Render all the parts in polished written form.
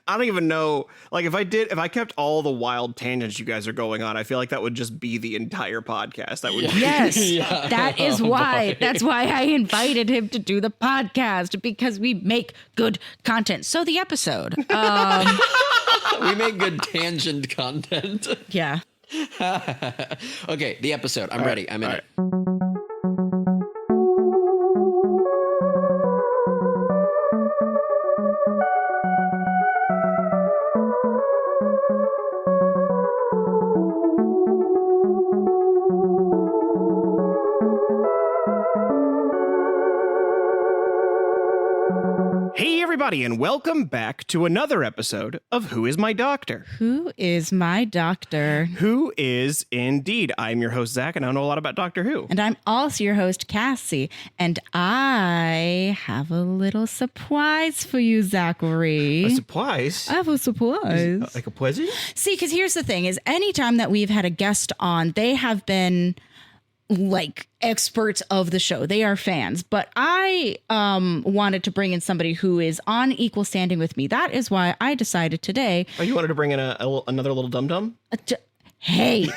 I don't even know. Like, if I kept all the wild tangents you guys are going on, I feel like that would just be the entire podcast. That would Yes, Yeah. that is why. That's why I invited him to do the podcast, because we make good content. So the episode. We make good tangent content. Yeah. Okay, the episode. I'm ready. I'm in it. Hey, everybody, and welcome back to another episode of Who Is My Doctor? Who is my doctor? Who is indeed. I'm your host, Zach, and I know a lot about Doctor Who. And I'm also your host, Cassie. And I have a little surprise for you, Zachary. A surprise? I have a surprise. Like a present? See, because here's the thing is anytime that we've had a guest on, they have been like experts of the show. They are fans. But I wanted to bring in somebody who is on equal standing with me. That is why I decided today. Oh, you wanted to bring in another little dum-dum? Hey,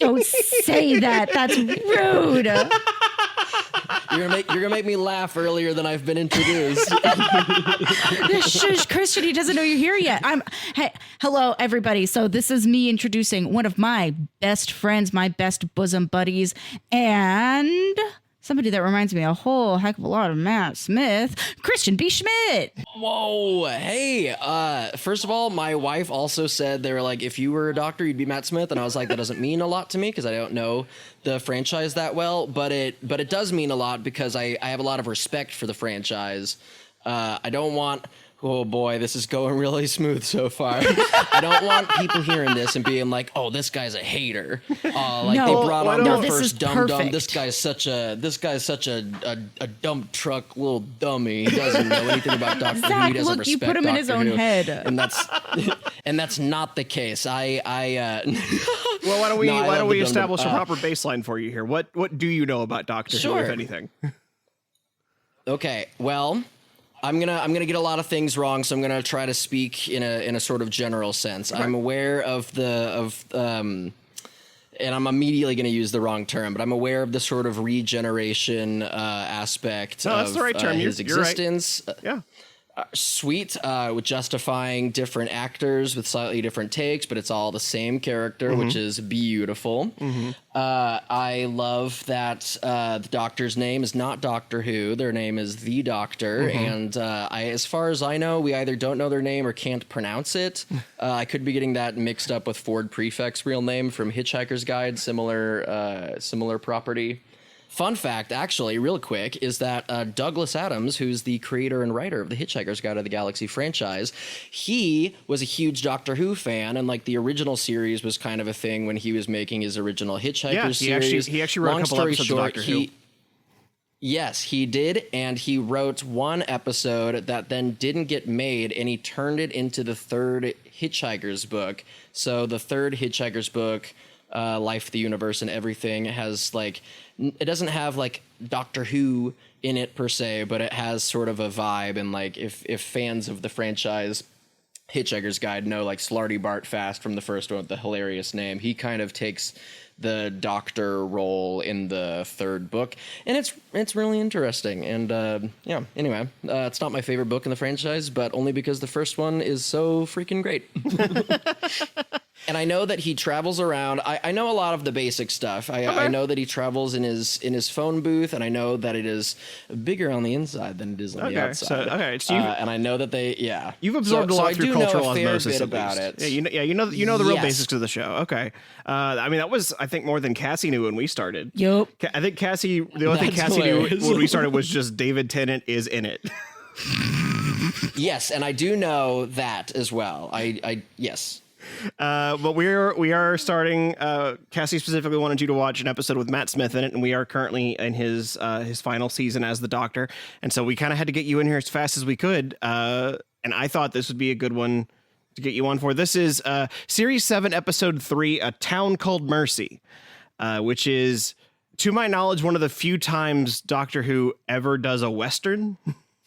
don't say that. That's rude. You're gonna make me laugh earlier than I've been introduced. Shush, Christian, he doesn't know you're here yet. Hey, hello, everybody. So this is me introducing one of my best friends, my best bosom buddies, and somebody that reminds me a whole heck of a lot of Matt Smith, Christian B. Schmidt. Whoa, hey. First of all, my wife also said, they were like, if you were a doctor, you'd be Matt Smith. And I was like, that doesn't mean a lot to me because I don't know the franchise that well. But it does mean a lot because I have a lot of respect for the franchise. I don't want... Oh boy, this is going really smooth so far. I don't want people hearing this and being like, "Oh, this guy's a hater." Like No, they brought on no, the this is first dum dum. perfect. This guy's such a dump truck little dummy. He doesn't know anything about Doctor Who. Zach, He doesn't look, you respect put him in his Doctor own Who. head. And that's not the case. Well, why don't we No, I love the establish a dum-dum. proper baseline for you here? What do you know about Doctor Who, Sure. if anything? Okay, well, I'm gonna get a lot of things wrong, so I'm gonna try to speak in a sort of general sense. Okay. I'm aware and I'm immediately gonna use the wrong term, but I'm aware of the sort of regeneration aspect No, that's of the right term. his You're right. existence. Yeah. Sweet, with justifying different actors with slightly different takes, but it's all the same character, which is beautiful. I love that the Doctor's name is not Doctor Who; their name is the Doctor, and as far as I know, we either don't know their name or can't pronounce it. I could be getting that mixed up with Ford Prefect's real name from Hitchhiker's Guide, similar property. Fun fact, actually, real quick, is that Douglas Adams, who's the creator and writer of the Hitchhiker's Guide to the Galaxy franchise, he was a huge Doctor Who fan, and like the original series was kind of a thing when he was making his original Hitchhiker's series. He actually wrote Long a couple story episodes short, of Doctor Who. Yes, he did, and he wrote one episode that then didn't get made, and he turned it into the third Hitchhiker's book. So the third Hitchhiker's book, Life, the Universe, and Everything, has like... It doesn't have like Doctor Who in it per se, but it has sort of a vibe. And like if fans of the franchise Hitchhiker's Guide know like Slarty Bart Fast from the first one with the hilarious name, he kind of takes the Doctor role in the third book, and it's really interesting. And yeah, anyway, it's not my favorite book in the franchise, but only because the first one is so freaking great. And I know that he travels around. I know a lot of the basic stuff. I know that he travels in his phone booth, and I know that it is bigger on the inside than it is on the outside. So and I know that you've absorbed a lot through cultural osmosis about at least. it. Yeah, you know the real basics of the show. Okay, I mean that was I think more than Cassie knew when we started. Yup. I think the only thing Cassie knew when we started was just David Tennant is in it. Yes, and I do know that as well. Yes. But we are starting. Cassie specifically wanted you to watch an episode with Matt Smith in it, and we are currently in his final season as the Doctor, and so we kind of had to get you in here as fast as we could. And I thought this would be a good one to get you on for. This is Series 7, Episode 3, A Town Called Mercy, which is, to my knowledge, one of the few times Doctor Who ever does a Western.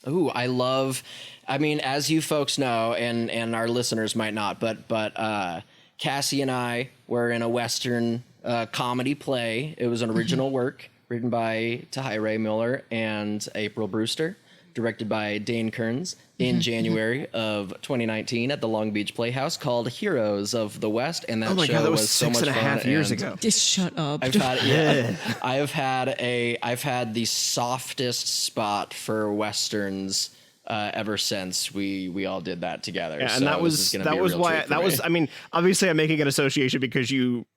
Ooh, I mean, as you folks know, and our listeners might not, but Cassie and I were in a Western comedy play. It was an original work written by Tahai Ray Miller and April Brewster, directed by Dane Kearns in January of 2019 at the Long Beach Playhouse, called Heroes of the West. And that show God, that was so much fun. 6.5 years ago. Just shut up. I've had the softest spot for Westerns ever since we all did that together. Yeah, so and that was why that was. I mean, obviously, I'm making an association because you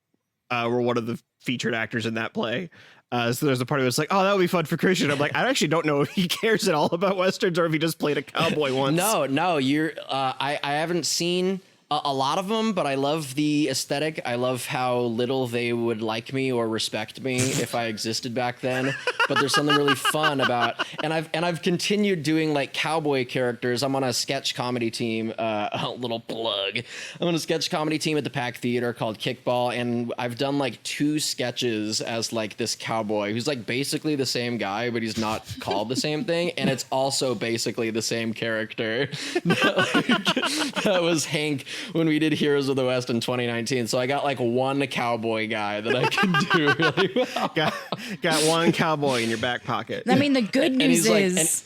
were one of the featured actors in that play. So there's a part of it's like, oh, that would be fun for Christian. I'm like, I actually don't know if he cares at all about Westerns or if he just played a cowboy once. No, you're. I haven't seen a lot of them, but I love the aesthetic. I love how little they would like me or respect me if I existed back then. But there's something really fun about, and I've continued doing like cowboy characters. I'm on a sketch comedy team. A little plug. I'm on a sketch comedy team at the Pack Theater called Kickball, and I've done like 2 sketches as like this cowboy who's like basically the same guy, but he's not called the same thing, and it's also basically the same character. That was Hank when we did Heroes of the West in 2019. So I got like one cowboy guy that I can do really well. Got one cowboy in your back pocket. I mean, the good news he's is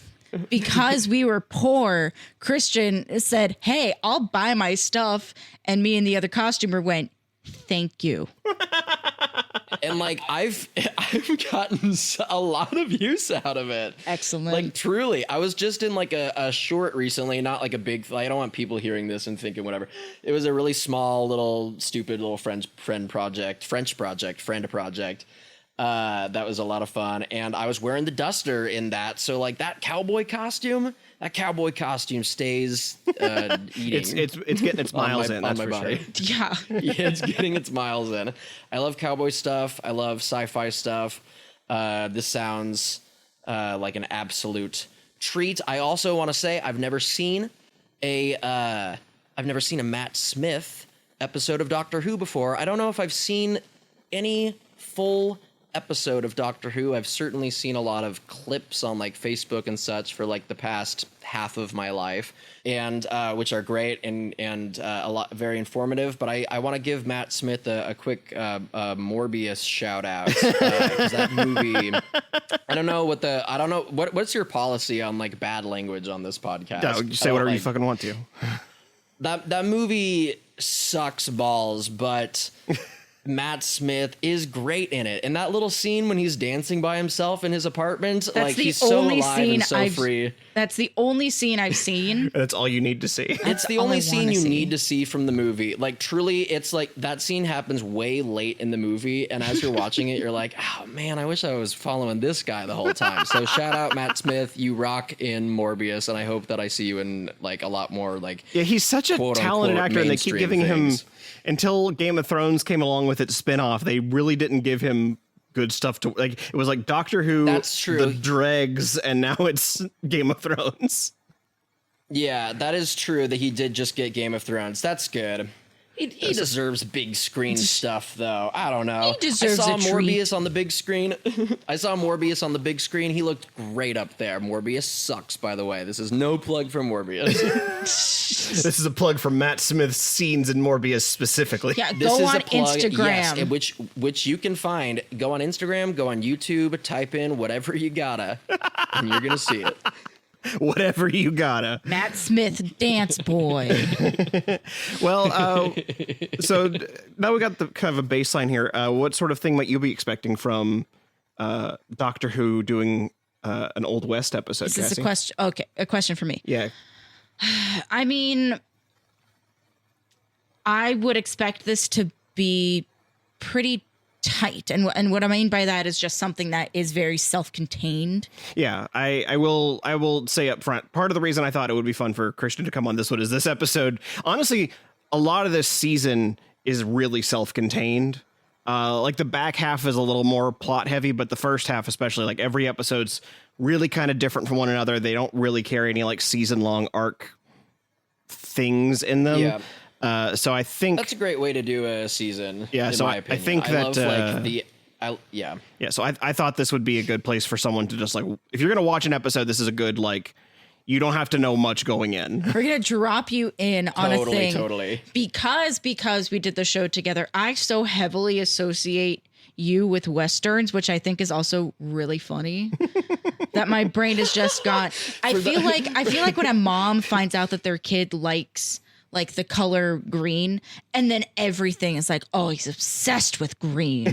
because we were poor, Christian said, "Hey, I'll buy my stuff." And me and the other costumer went, "Thank you." And like I've gotten a lot of use out of it. Excellent. Like truly, I was just in like a short recently, not like a big. I don't want people hearing this and thinking whatever. It was a really small, little, stupid little friend project. That was a lot of fun, and I was wearing the duster in that. So like that cowboy costume stays eating. It's getting its miles in. That's my for body. sure. Yeah. Yeah, it's getting its miles in. I love cowboy stuff. I love sci-fi stuff. This sounds like an absolute treat. I also want to say I've never seen a Matt Smith episode of Doctor Who before. I don't know if I've seen any full episode of Doctor Who. I've certainly seen a lot of clips on like Facebook and such for like the past half of my life, and which are great and a lot very informative. But I want to give Matt Smith a quick Morbius shout out, because that movie. I don't know what's your policy on like bad language on this podcast. No, you say whatever you fucking want to. That movie sucks balls, but Matt Smith is great in it. And that little scene when he's dancing by himself in his apartment, like he's so alive and so free. That's the only scene I've seen. That's all you need to see. It's the only scene you need to see from the movie. Like truly, it's like that scene happens way late in the movie, and as you're watching it, you're like, oh man, I wish I was following this guy the whole time. So shout out Matt Smith, you rock in Morbius, and I hope that I see you in like a lot more like he's such a talented actor, and they keep giving him, until Game of Thrones came along with its spinoff, they really didn't give him good stuff to like. It was like Doctor Who, that's true, the dregs, and now it's Game of Thrones. Yeah, that is true that he did just get Game of Thrones. That's good. He deserves big screen stuff, though. I don't know. He deserves I saw a Morbius treat. on the big screen. He looked great up there. Morbius sucks, by the way. This is no plug for Morbius. This is a plug for Matt Smith's scenes in Morbius specifically. Yeah, This go is on a plug, Instagram. yes, which you can find. Go on Instagram, go on YouTube, type in whatever you gotta, and you're gonna see it. Whatever you gotta. Matt Smith, dance boy. Well, so now we got the kind of a baseline here. What sort of thing might you be expecting from Doctor Who doing an Old West episode? This is Cassie? a question. Okay, a question for me. Yeah. I mean, I would expect this to be pretty tight, and what I mean by that is just something that is very self-contained. Yeah, I will say up front, part of the reason I thought it would be fun for Christian to come on this one is this episode. Honestly, a lot of this season is really self-contained. Like the back half is a little more plot heavy, but the first half, especially, like every episode's really kind of different from one another. They don't really carry any like season long arc things in them. Yeah. So I think that's a great way to do a season. Yeah. So I think that yeah. So I thought this would be a good place for someone to just like, if you're going to watch an episode, this is a good, like, You don't have to know much going in. We're gonna drop you in on a thing. Totally. Because we did the show together, I so heavily associate you with Westerns, which I think is also really funny. That my brain has just gone. I feel like when a mom finds out that their kid likes like the color green, and then everything is like, oh, he's obsessed with green.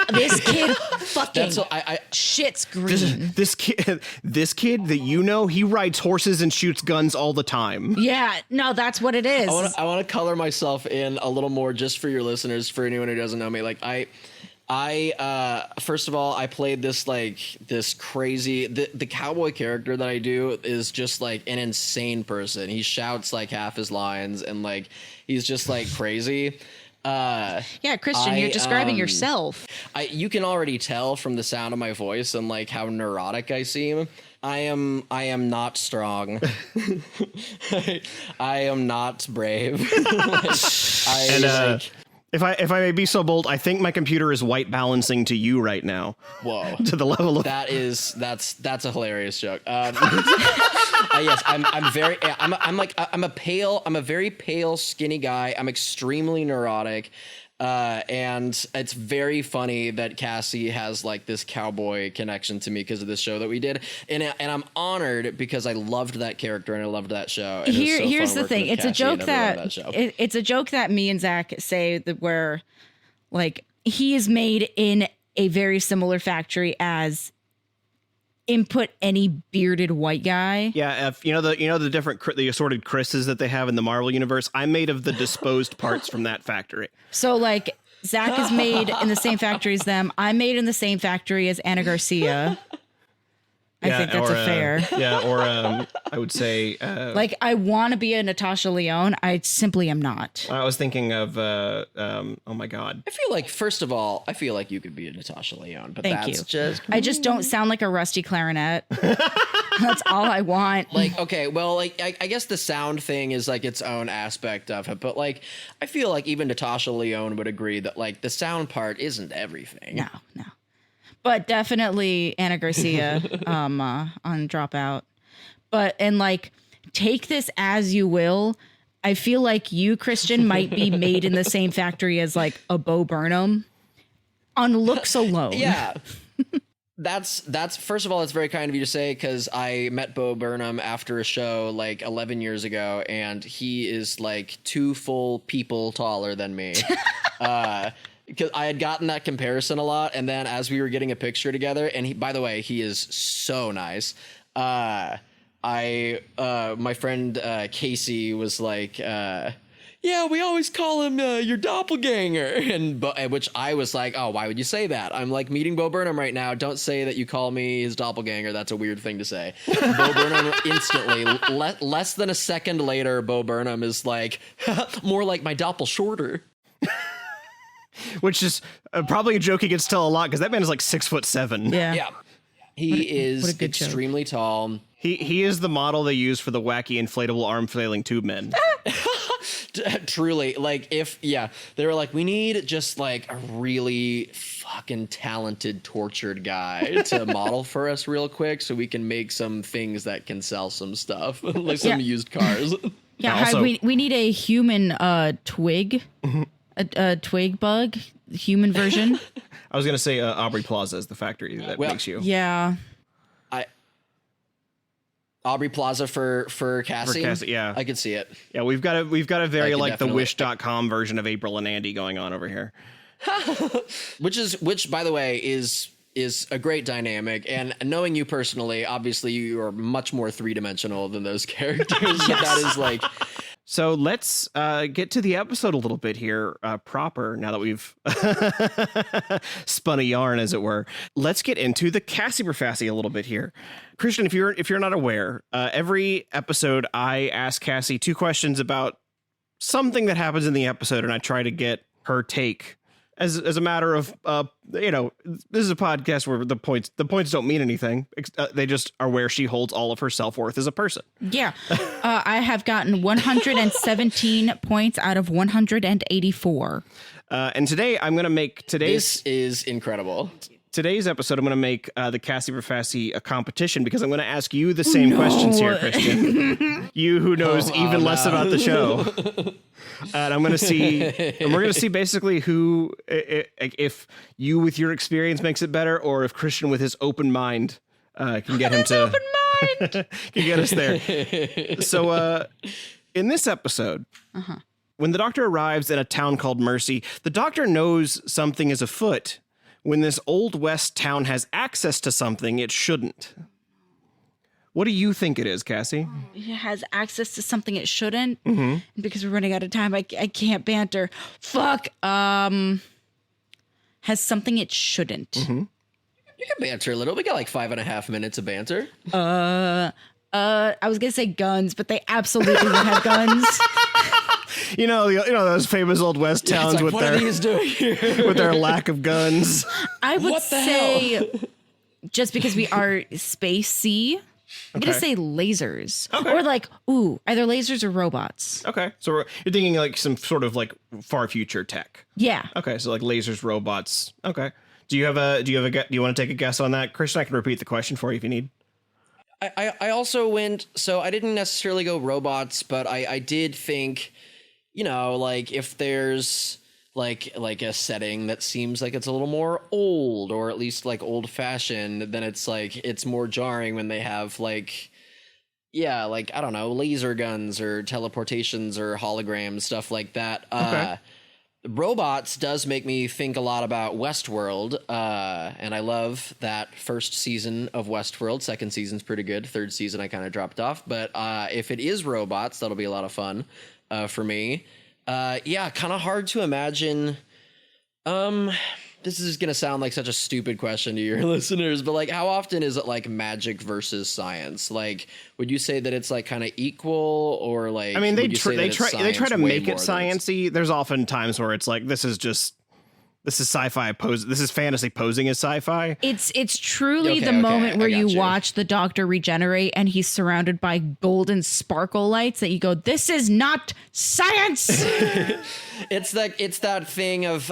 This kid fucking shits green. This kid that you know, he rides horses and shoots guns all the time. Yeah, no, that's what it is. I want to color myself in a little more just for your listeners, for anyone who doesn't know me. Like I first of all, I played this crazy, the cowboy character that I do is just like an insane person. He shouts like half his lines and like he's just like crazy. Yeah, Christian, you're describing yourself. You can already tell from the sound of my voice and like how neurotic I seem. I am not strong. I am not brave. If I may be so bold, I think my computer is white balancing to you right now. Whoa! To the level of that's a hilarious joke. Yes, I'm a very pale, skinny guy. I'm extremely neurotic. And it's very funny that Cassie has like this cowboy connection to me because of this show that we did, and I'm honored because I loved that character and I loved that show. And Here's the thing: it's a joke it's a joke that me and Zach say that where, like, he is made in a very similar factory as input any bearded white guy. Yeah, if you know the assorted Chris's that they have in the Marvel universe, I'm made of the disposed parts from that factory. So like Zach is made in the same factory as them. I'm made in the same factory as Anna Garcia. I think that's a fair. I would say like I want to be a Natasha Lyonne. I simply am not. I was thinking of oh my god. I feel like first of all, I feel like you could be a Natasha Lyonne, but I just don't sound like a rusty clarinet. That's all I want. Like, okay, well, like I guess the sound thing is like its own aspect of it, but like I feel like even Natasha Lyonne would agree that like the sound part isn't everything. No. But definitely Anna Garcia on Dropout. And like, take this as you will. I feel like you, Christian, might be made in the same factory as like a Bo Burnham on looks alone. Yeah. That's first of all, it's very kind of you to say, because I met Bo Burnham after a show like 11 years ago, and he is like 2 full people taller than me. Because I had gotten that comparison a lot, and then as we were getting a picture together, and by the way, he is so nice. My friend Casey was like, yeah, we always call him your doppelganger, and which I was like, oh, why would you say that? I'm like meeting Bo Burnham right now. Don't say that you call me his doppelganger. That's a weird thing to say. Bo Burnham instantly, less than a second later, Bo Burnham is like, more like my doppel shorter. Which is probably a joke he gets tell a lot because that man is like 6'7". Yeah. He is extremely tall. He is the model they use for the wacky inflatable arm flailing tube men. Truly, like they were like, we need just like a really fucking talented tortured guy to model for us real quick so we can make some things that can sell some stuff, like some used cars. Yeah, also, we need a human twig. A twig bug, human version. I was gonna say Aubrey Plaza is the factory that makes you. Yeah. Aubrey Plaza for Cassie. For Cassie, yeah. I could see it. Yeah, we've got a very like the Wish.com version of April and Andy going on over here. which by the way is a great dynamic, and knowing you personally, obviously you are much more 3-dimensional than those characters. But that is like. So let's get to the episode a little bit here proper, now that we've spun a yarn, as it were. Let's get into the Cassie Profassi a little bit here. Christian, if you're not aware, every episode I ask Cassie 2 questions about something that happens in the episode, and I try to get her take as a matter of, this is a podcast where the points don't mean anything. They just are where she holds all of her self-worth as a person. Yeah. I have gotten 117 points out of 184. And today I'm going to make This is incredible. today's episode, I'm going to make the Cassie for Fassy a competition because I'm going to ask you the same questions here, Christian. You who knows even less about the show. And I'm going to see, and we're going to see basically who, if you with your experience makes it better, or if Christian with his open mind can get him to open mind can get us there. So in this episode, when the Doctor arrives in a town called Mercy, the Doctor knows something is afoot when this Old West town has access to something it shouldn't. What do you think it is, Cassie? It has access to something it shouldn't. Because we're running out of time, I can't banter. Fuck. Has something it shouldn't. You can banter a little. We got like 5.5 minutes of banter. I was gonna say guns, but they absolutely would have guns. You know those famous Old West towns It's like, with what their are these doing here? with their lack of guns. I would What the say, just because we are spacey, I'm gonna Okay. say lasers, Okay. or like either lasers or robots. Okay, so you're thinking like some sort of like far future tech. Yeah. Okay, so like lasers, robots. Okay. Do you want to take a guess on that, Christian? I can repeat the question for you if you need. I also went, so I didn't necessarily go robots, but I did think, like if there's like a setting that seems like it's a little more old, or at least like old fashioned, then it's like it's more jarring when they have like I don't know, laser guns or teleportations or holograms, stuff like that. Okay. Robots does make me think a lot about Westworld, and I love that first season of Westworld. Second season's pretty good. Third season I kind of dropped off, but if it is robots, that'll be a lot of fun for me. Kind of hard to imagine. This is gonna sound like such a stupid question to your listeners, but like, how often is it like magic versus science? Like, would you say that it's like kind of equal, or like? I mean, they would you say that try it's to science way make it more than it's- sciencey. There's often times where it's like this is sci-fi pose. This is fantasy posing as sci-fi. It's truly Okay, the okay, moment I where got you you. watch the Doctor regenerate and he's surrounded by golden sparkle lights that you go, this is not science. It's that thing of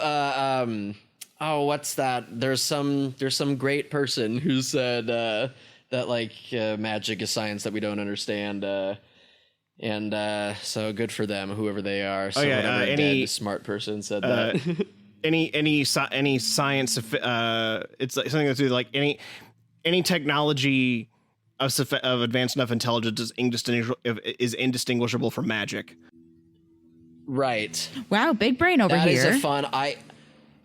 what's that? There's some great person who said that like magic is science that we don't understand, and so good for them, whoever they are. So whatever dead smart person said that. Any science, it's like something that's like any technology of advanced enough intelligence is indistinguishable from magic. Right. Wow, big brain over That here. is a fun.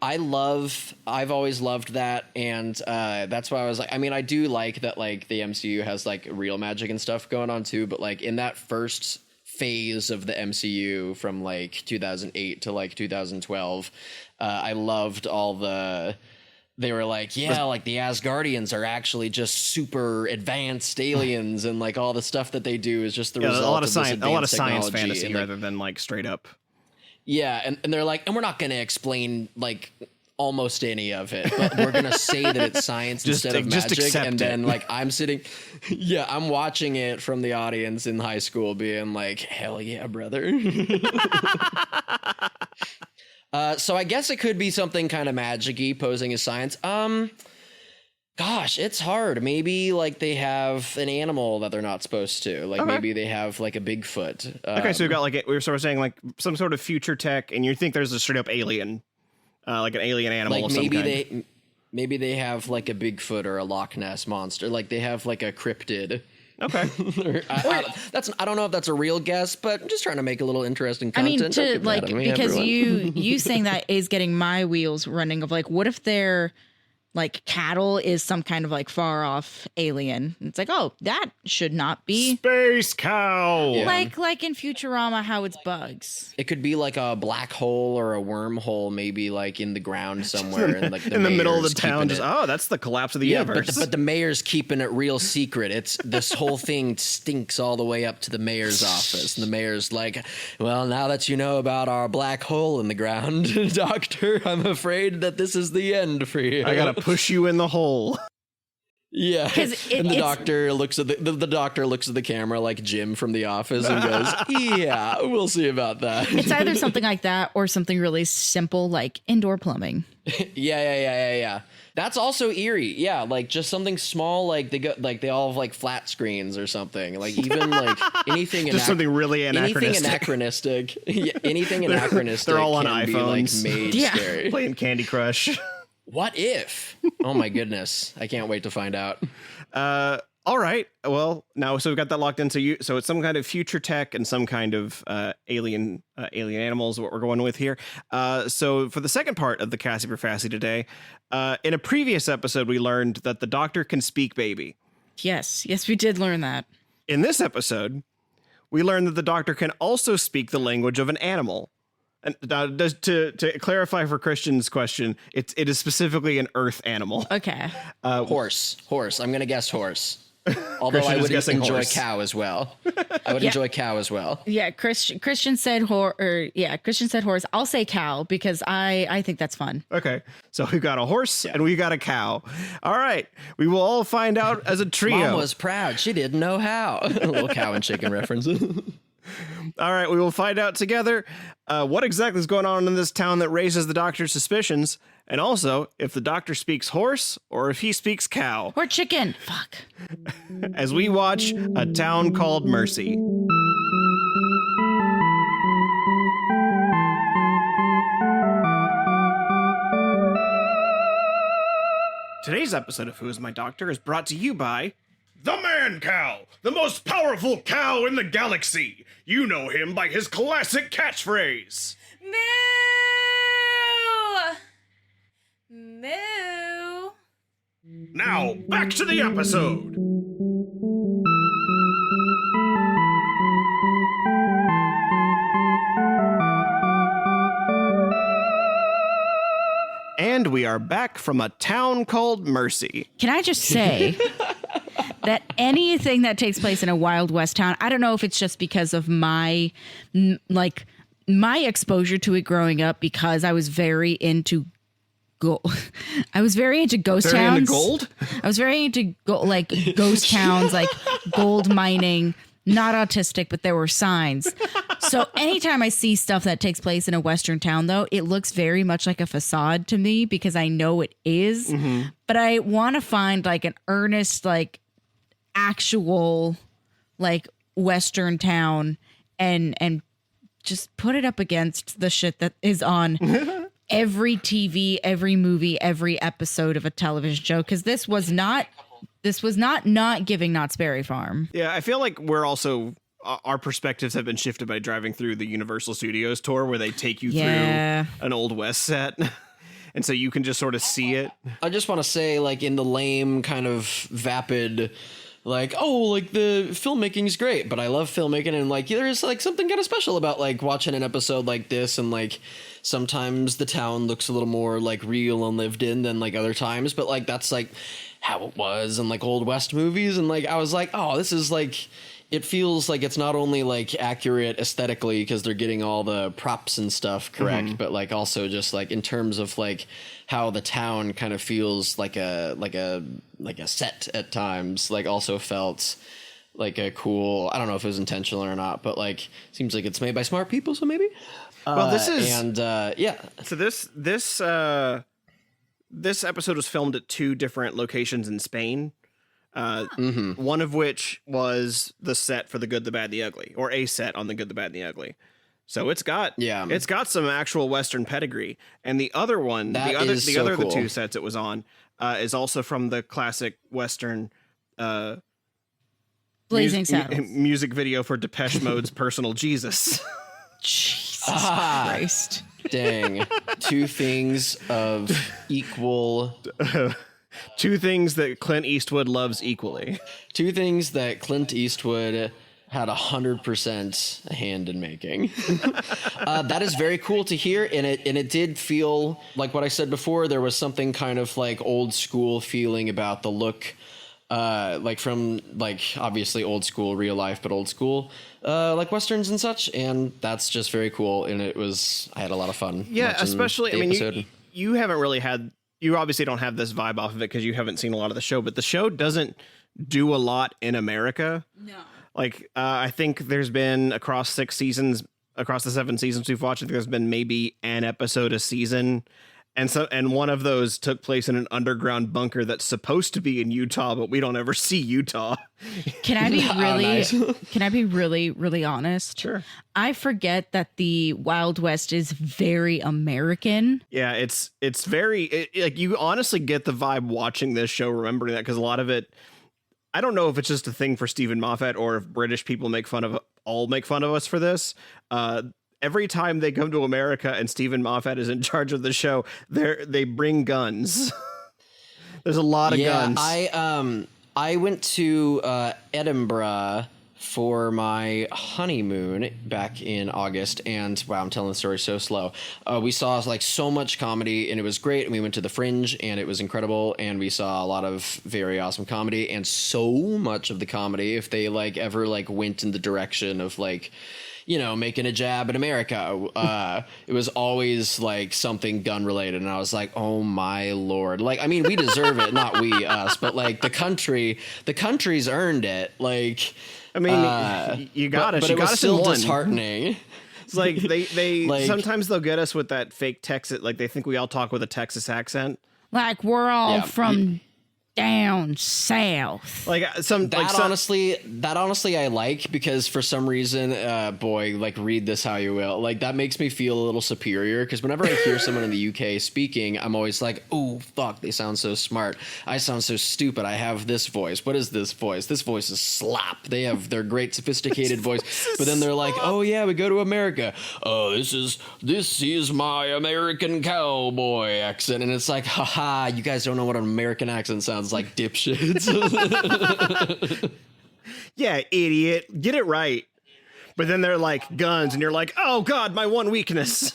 I've always loved that, and that's why I was like, I mean, I do like that, like the MCU has like real magic and stuff going on too, but like in that first phase of the MCU from like 2008 to like 2012, I loved they were like, like the Asgardians are actually just super advanced aliens, and like all the stuff that they do is just the result a lot of this science, advanced science technology, fantasy and, like, rather than like straight up. yeah, and they're like, and we're not going to explain like almost any of it, but we're going to say that it's science instead of just magic. accept And then it. like I'm sitting, I'm watching it from the audience in high school being like, hell yeah, brother. So I guess it could be something kind of magic-y posing as science. Gosh, it's hard. Maybe like they have an animal that they're not supposed to. Like maybe they have like a Bigfoot. Okay, so we've got like we were sort of saying like some sort of future tech, and you think there's a straight up alien, like an alien animal like of some kind. maybe they have like a Bigfoot or a Loch Ness monster. Like they have like a cryptid. Okay. I don't know if that's a real guess, but I'm just trying to make a little interesting I mean, content. Don't to get mad like, at me, because everyone. you saying that is getting my wheels running of like, what if they're like cattle is some kind of like far off alien? It's like, oh, that should not be Space cow. Yeah. like in Futurama how it's bugs. It could be like a black hole or a wormhole, maybe like in the ground somewhere, and like in the middle of the mayor's town, keeping just it- that's the collapse of the yeah, universe. but the mayor's keeping it real secret. It's this whole thing stinks all the way up to the mayor's office, and the mayor's like, "Well, now that you know about our black hole in the ground, Doctor, I'm afraid that this is the end for you." I gotta push you in the hole. Yeah, 'Cause and the it's- doctor looks at the doctor looks at the camera like Jim from The Office and goes, "Yeah, we'll see about that." It's either something like that or something really simple like indoor plumbing. Yeah. That's also eerie. Yeah, like just something small, like they all have like flat screens or something. Like even like anything Just something really anything anachronistic. anachronistic. Yeah, anything anachronistic. They're all on can be, like, iPhones. made Yeah. scary. Playing Candy Crush. What if? Oh my goodness! I can't wait to find out. All right. Well, so we've got that locked in. So it's some kind of future tech and some kind of alien animals. What we're going with here. So for the second part of the Cassie for Fassy today, in a previous episode, we learned that the Doctor can speak baby. Yes, we did learn that. In this episode, we learned that the Doctor can also speak the language of an animal. And to clarify for Christian's question, it is specifically an Earth animal. Okay. Horse. I'm gonna guess horse. Although Christian I is would guessing enjoy horse. cow as well. I would enjoy cow as well. Yeah, Christian said Christian said horse. I'll say cow because I think that's fun. Okay, so we've got a horse and we got a cow. All right, we will all find out as a trio. Mom was proud. She didn't know how. A little cow and chicken reference. All right, we will find out together what exactly is going on in this town that raises the Doctor's suspicions, and also if the Doctor speaks horse or if he speaks cow, Or chicken. Fuck. as we watch A Town Called Mercy. Today's episode of Who Is My Doctor is brought to you by the Man Cow, the most powerful cow in the galaxy. You know him by his classic catchphrase. Moo! Moo! Now, back to the episode. And we are back from A Town Called Mercy. Can I just say that anything that takes place in a Wild West town, I don't know if it's just because of my exposure to it growing up, because I was very into I was very into ghost Very towns. into gold? I was very into ghost towns, like gold mining. Not autistic, but there were signs. So anytime I see stuff that takes place in a Western town, though, it looks very much like a facade to me because I know it is. Mm-hmm. But I want to find like an earnest, like actual, like Western town and just put it up against the shit that is on every TV, every movie, every episode of a television show. Because this was not giving Knott's Berry Farm. Yeah, I feel like we're also our perspectives have been shifted by driving through the Universal Studios tour where they take you through an Old West set. And so you can just sort of see it. I just want to say, like, in the lame kind of vapid, like, oh, like the filmmaking is great, but I love filmmaking, and like there's like something kind of special about like watching an episode like this, and like sometimes the town looks a little more like real and lived in than like other times, but like that's like how it was in like Old West movies, and like I was like, oh, this is like, it feels like it's not only like accurate aesthetically because they're getting all the props and stuff correct, but like also just like in terms of like how the town kind of feels like a set at times, like also felt like a cool, I don't know if it was intentional or not, but like seems like it's made by smart people, so maybe. Well, this is yeah. So this episode was filmed at two different locations in Spain. One of which was the set for The Good, the Bad, the Ugly, or a set on The Good, the Bad, and the Ugly. So it's got some actual Western pedigree, and the other one, the other of the two sets it was on, is also from the classic Western Blazing Saddles music video for Depeche Mode's "Personal Jesus." Jesus Christ! Dang, two things of equal. Two things that Clint Eastwood loves equally. Two things that Clint Eastwood had 100% a hand in making. That is very cool to hear, and it did feel like what I said before. There was something kind of like old school feeling about the look, like from like obviously old school real life, but old school like westerns and such. And that's just very cool. And I had a lot of fun. Yeah, especially I mean episode. you haven't really had. You obviously don't have this vibe off of it because you haven't seen a lot of the show, but the show doesn't do a lot in America. No. Like, I think there's been across the 7 seasons we've watched, I think there's been maybe an episode a season. And one of those took place in an underground bunker that's supposed to be in Utah, but we don't ever see Utah. Can I be really can I be really, really honest? Sure. I forget that the Wild West is very American. Yeah, it's very like you honestly get the vibe watching this show, remembering that, because a lot of it, I don't know if it's just a thing for Stephen Moffat or if British people make fun of us for this. Every time they come to America and Stephen Moffat is in charge of the show, they bring guns. There's a lot of guns. I went to Edinburgh for my honeymoon back in August, and wow, I'm telling the story so slow. We saw like so much comedy, and it was great. And we went to the Fringe, and it was incredible. And we saw a lot of very awesome comedy, and so much of the comedy, if they like ever like went in the direction of like, you know, making a jab at America, it was always like something gun related. And I was like, oh my Lord. Like, I mean, we deserve it, not we, us, but like the country's earned it. Like, I mean, you got us. But You it got was us still in one. disheartening. It's like they Like- sometimes they'll get us with that fake Texas, like they think we all talk with a Texas accent. Like we're all Yeah, from down south. Like That honestly I like, because for some reason, boy, like read this how you will. Like that makes me feel a little superior, because whenever I hear someone in the UK speaking, I'm always like, oh fuck, they sound so smart. I sound so stupid. I have this voice. What is this voice? This voice is slop. They have their great sophisticated voice, but then they're like, oh yeah, we go to America. Oh, this is my American cowboy accent, and it's like, haha, you guys don't know what an American accent sounds like, dipshits. yeah, idiot, get it right. But then they're like guns, and you're like, oh god, my one weakness.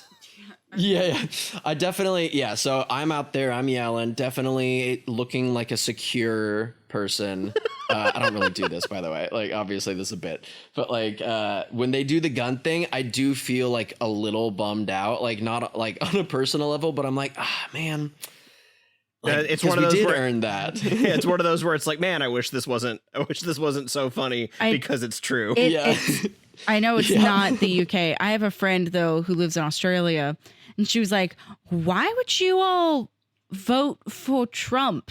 Yeah, I definitely, yeah. So I'm out there, I'm yelling, definitely looking like a secure person. I don't really do this, by the way. Like, obviously, this is a bit, but like when they do the gun thing, I do feel like a little bummed out. Like, not like on a personal level, but I'm like, man. Like, it's one of those we did where, earn that. Yeah, it's one of those where it's like, man, I wish this wasn't so funny, because it's true. I know it's not the UK. I have a friend though who lives in Australia, and she was like, "Why would you all vote for Trump?"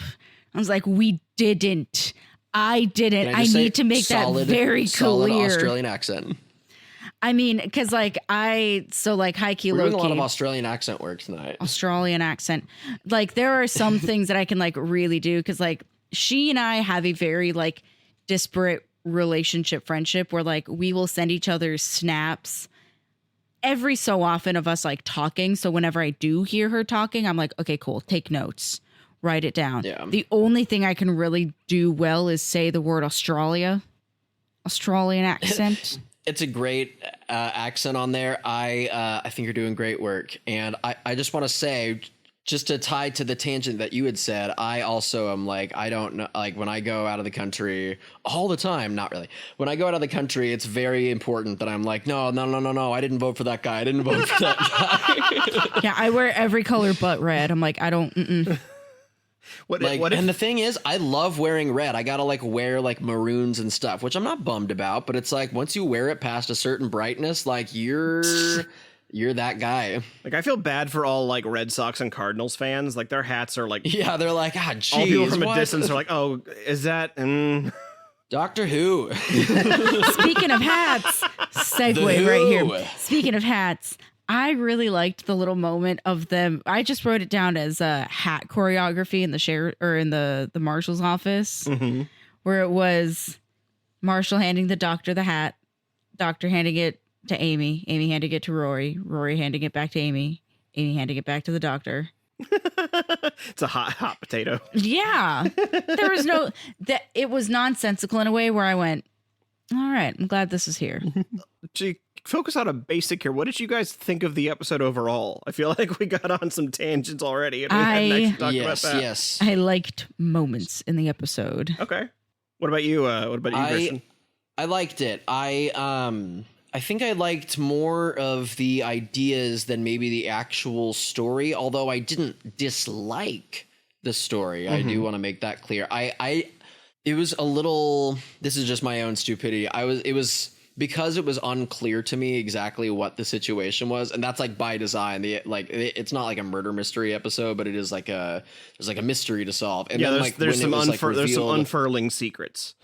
I was like, "We didn't. I didn't. I need to make that very solid clear." Australian accent. I mean, because like high key We're low doing a lot key of Australian accent work tonight. Australian accent. Like there are some things that I can like really do, because like she and I have a very like disparate relationship friendship where like we will send each other snaps every so often of us like talking. So whenever I do hear her talking, I'm like, okay, cool, take notes, write it down. Yeah. The only thing I can really do well is say the word Australian accent. It's a great accent on there. I think you're doing great work. And I just want to say, just to tie to the tangent that you had said, I also am like, I don't know, like when I go out of the country all the time, not really. When I go out of the country, it's very important that I'm like, no, I didn't vote for that guy. I didn't vote for that guy. Yeah, I wear every color but red. I'm like, I don't. What and if the thing is, I love wearing red. I gotta like wear like maroons and stuff, which I'm not bummed about. But it's like once you wear it past a certain brightness, like you're that guy. Like I feel bad for all like Red Sox and Cardinals fans. Like their hats are like, yeah, they're like, geez, all people from what? a distance are like, oh, is that? Doctor Who? Speaking of hats, segue right here. Speaking of hats, I really liked the little moment of them. I just wrote it down as a hat choreography in the marshal's office, where it was Marshall handing the doctor the hat, doctor handing it to Amy handing it to Rory handing it back to Amy handing it back to the doctor. It's a hot potato. Yeah, there was it was nonsensical in a way where I went, all right, I'm glad this is here. To focus on a basic here, what did you guys think of the episode overall? I feel like we got on some tangents already, and we hadn't actually talked about that. Yes. I liked moments in the episode. Okay. What about you? Christian? I liked it. I think I liked more of the ideas than maybe the actual story, although I didn't dislike the story. I do want to make that clear. It was a little, this is just my own stupidity. because it was unclear to me exactly what the situation was, and that's like by design. It's not like a murder mystery episode, but it is like there's like a mystery to solve. And then, there's some unfurling secrets.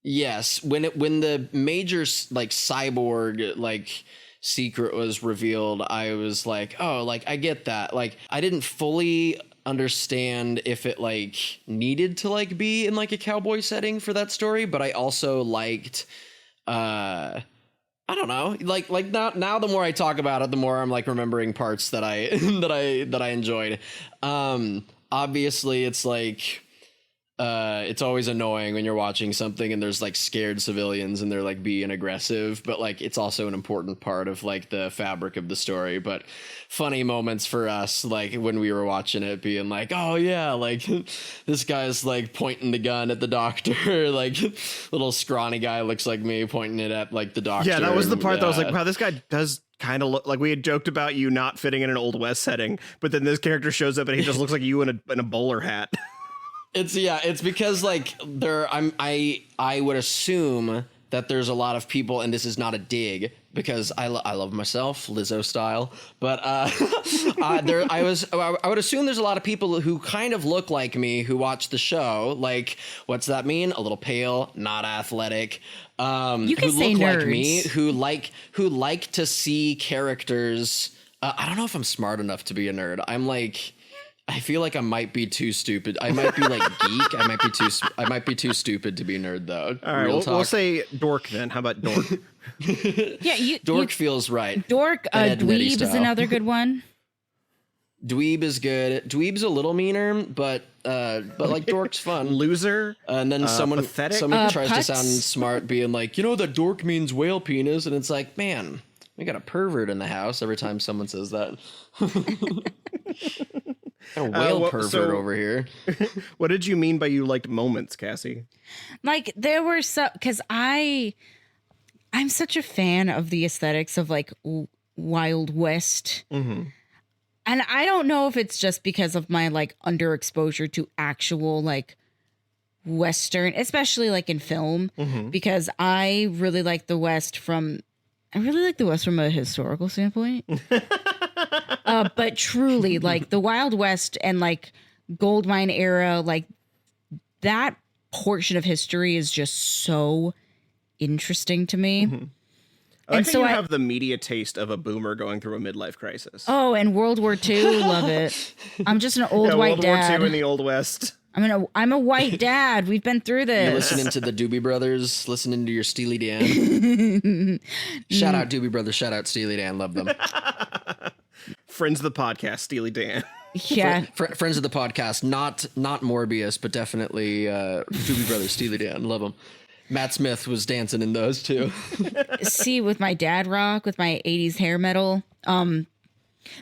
Yes, when the major like cyborg like secret was revealed, I was like, oh, like I get that. Like I didn't fully understand if it like needed to like be in like a cowboy setting for that story, but I also liked I don't know, like now the more I talk about it, the more I'm like remembering parts that I that I enjoyed. Obviously it's like it's always annoying when you're watching something and there's like scared civilians and they're like being aggressive, but like it's also an important part of like the fabric of the story. But funny moments for us, like when we were watching it, being like, oh yeah, like this guy's like pointing the gun at the doctor, like little scrawny guy looks like me pointing it at like the doctor. Yeah, that was the part that I was like, wow, this guy does kind of look like, we had joked about you not fitting in an Old West setting, but then this character shows up and he just looks like you in a bowler hat. It's because like I would assume that there's a lot of people, and this is not a dig because I love myself Lizzo style, but I would assume there's a lot of people who kind of look like me who watch the show. Like, what's that mean? A little pale, not athletic. You can who say look nerds. like me, who like to see characters. I don't know if I'm smart enough to be a nerd. I feel like I might be too stupid. I might be like geek. I might be too stupid to be a nerd though. All right, we'll say dork then. How about dork? Yeah, dork feels right. Dork, dweeb is another good one. Dweeb is good. Dweeb's a little meaner, but like dork's fun. Loser, and then someone pathetic. tries to sound smart, being like, you know that dork means whale penis, and it's like, man, we got a pervert in the house every time someone says that. A whale pervert over here. What did you mean by you liked moments, Cassie? Like there were because I'm such a fan of the aesthetics of like Wild West. Mm-hmm. And I don't know if it's just because of my like underexposure to actual like Western, especially like in film, because I really like the West from a historical standpoint. But truly, like the Wild West and like gold mine era, like that portion of history is just so interesting to me. Mm-hmm. And so you have the media taste of a boomer going through a midlife crisis. Oh, and World War II, love it. I'm just an old white World dad. War II in the Old West. I'm a white dad. We've been through this. You're listening to the Doobie Brothers, listening to your Steely Dan. Shout out Doobie Brothers, shout out Steely Dan, love them. Friends of the podcast, Steely Dan. Yeah. Friends of the podcast, not Morbius, but definitely Doobie Brothers, Steely Dan, love them. Matt Smith was dancing in those too. See, with my dad rock, with my 80s hair metal.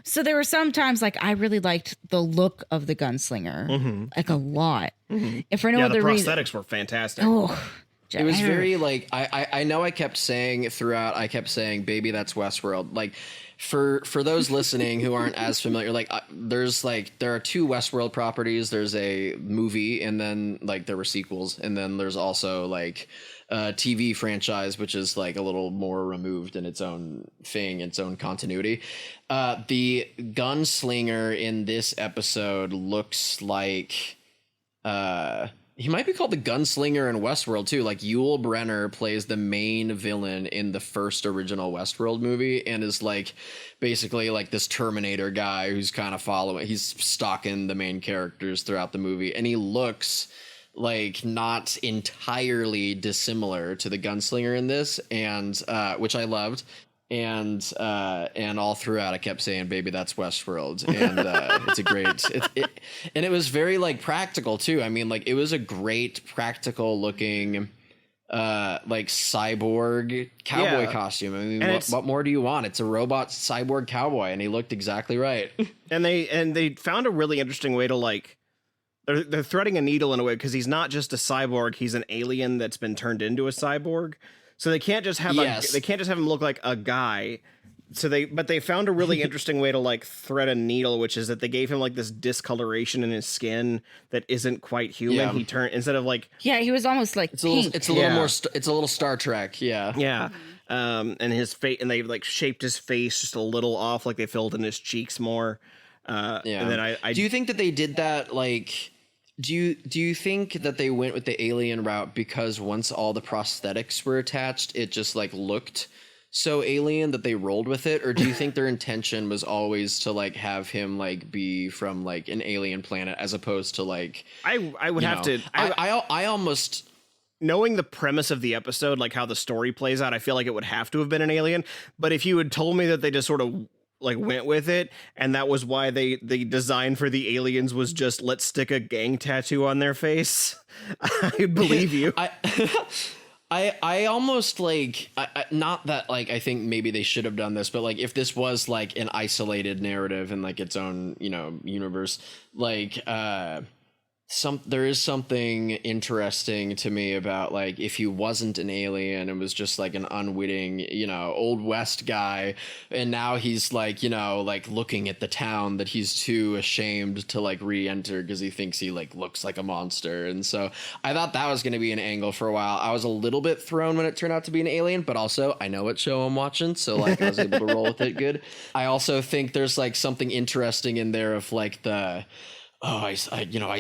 So there were some times like I really liked the look of the gunslinger, like a lot. If for no other reason, the prosthetics were fantastic. Oh, it was very like I know I kept saying, baby, that's Westworld. Like for those listening who aren't as familiar, like there are two Westworld properties. There's a movie, and then like there were sequels, and then there's also like a TV franchise, which is like a little more removed in its own thing, its own continuity. The gunslinger in this episode looks like he might be called the gunslinger in Westworld too. Like Yul Brynner plays the main villain in the first original Westworld movie and is like basically like this Terminator guy who's kind of he's stalking the main characters throughout the movie. And he looks like not entirely dissimilar to the gunslinger in this, and which I loved. And all throughout I kept saying, baby, that's Westworld. And it's a great, and it was very like practical too. I mean, like it was a great practical looking like cyborg cowboy costume. I mean, what more do you want? It's a robot cyborg cowboy, and he looked exactly right. And they found a really interesting way to like, they're threading a needle in a way, because he's not just a cyborg, he's an alien that's been turned into a cyborg. So they can't just have him look like a guy. they found a really interesting way to like thread a needle, which is that they gave him like this discoloration in his skin that isn't quite human. Yeah. He turned instead of like Yeah, he was almost like It's a little, pink. it's a little more. It's a little Star Trek. Yeah. yeah. And his face, and they like shaped his face just a little off, like they filled in his cheeks more. Yeah. And then I do you think that they did that? Like, do you think that they went with the alien route because once all the prosthetics were attached, it just like looked so alien that they rolled with it, or do you think their intention was always to like have him like be from like an alien planet as opposed to like I would have to. I almost. Knowing the premise of the episode, like how the story plays out, I feel like it would have to have been an alien. But if you had told me that they just sort of like went with it, and that was why the design for the aliens was just let's stick a gang tattoo on their face, I believe you. I almost like not that like I think maybe they should have done this, but like if this was like an isolated narrative in like its own universe, like there is something interesting to me about like if he wasn't an alien and was just like an unwitting old west guy, and now he's like like looking at the town that he's too ashamed to like re-enter because he thinks he like looks like a monster. And so I thought that was going to be an angle for a while. I was a little bit thrown when it turned out to be an alien, but also I know what show I'm watching, so like I was able to roll with it good. I also think there's like something interesting in there of like the I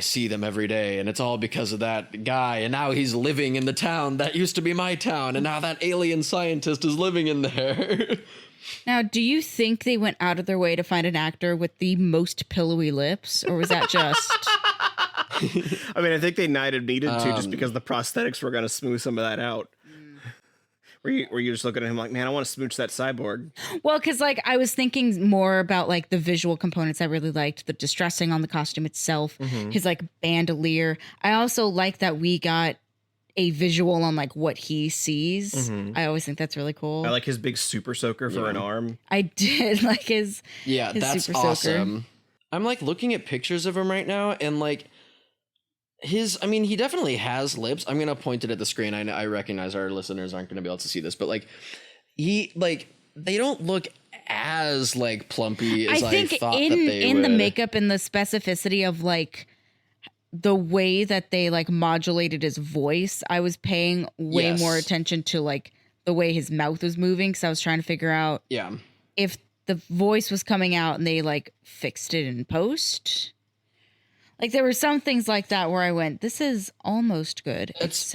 see them every day, and it's all because of that guy, and now he's living in the town that used to be my town, and now that alien scientist is living in there. Now, do you think they went out of their way to find an actor with the most pillowy lips, or was that just... I mean, I think they might have needed to just because the prosthetics were going to smooth some of that out. Were you just looking at him like, man, I want to smooch that cyborg? Well, because like I was thinking more about like the visual components I really liked, the distressing on the costume itself, his like bandolier. I also like that we got a visual on like what he sees. I always think that's really cool. I like his big super soaker for an arm. I did like his that's super awesome. soaker. I'm like looking at pictures of him right now, and like he definitely has lips. I'm gonna point it at the screen. I recognize our listeners aren't gonna be able to see this, but like they don't look as like plumpy as I think thought in that they would. the makeup and the specificity of like the way that they like modulated his voice, I was paying way more attention to like the way his mouth was moving, because I was trying to figure out if the voice was coming out and they like fixed it in post. Like there were some things like that where I went, this is almost good. It's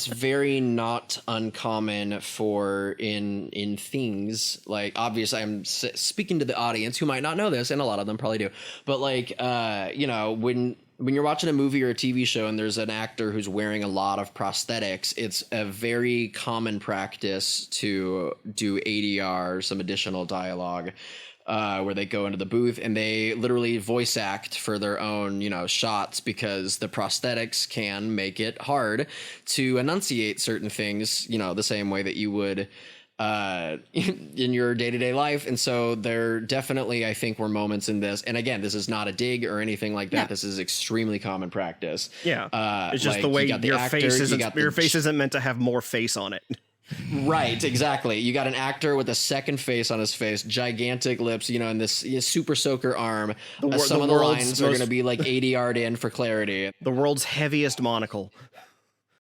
very not uncommon for in things like, obviously I'm speaking to the audience who might not know this, and a lot of them probably do, but like when you're watching a movie or a TV show and there's an actor who's wearing a lot of prosthetics, it's a very common practice to do ADR, some additional dialogue, where they go into the booth and they literally voice act for their own, shots, because the prosthetics can make it hard to enunciate certain things, the same way that you would in your day-to-day life. And so there definitely, I think, were moments in this. And again, this is not a dig or anything like that. Yeah. This is extremely common practice. Yeah. It's just like the way your face isn't meant to have more face on it. Right, exactly. You got an actor with a second face on his face, gigantic lips, and this super soaker arm. Some of the lines are going to be like ADR'd in for clarity. The world's heaviest monocle.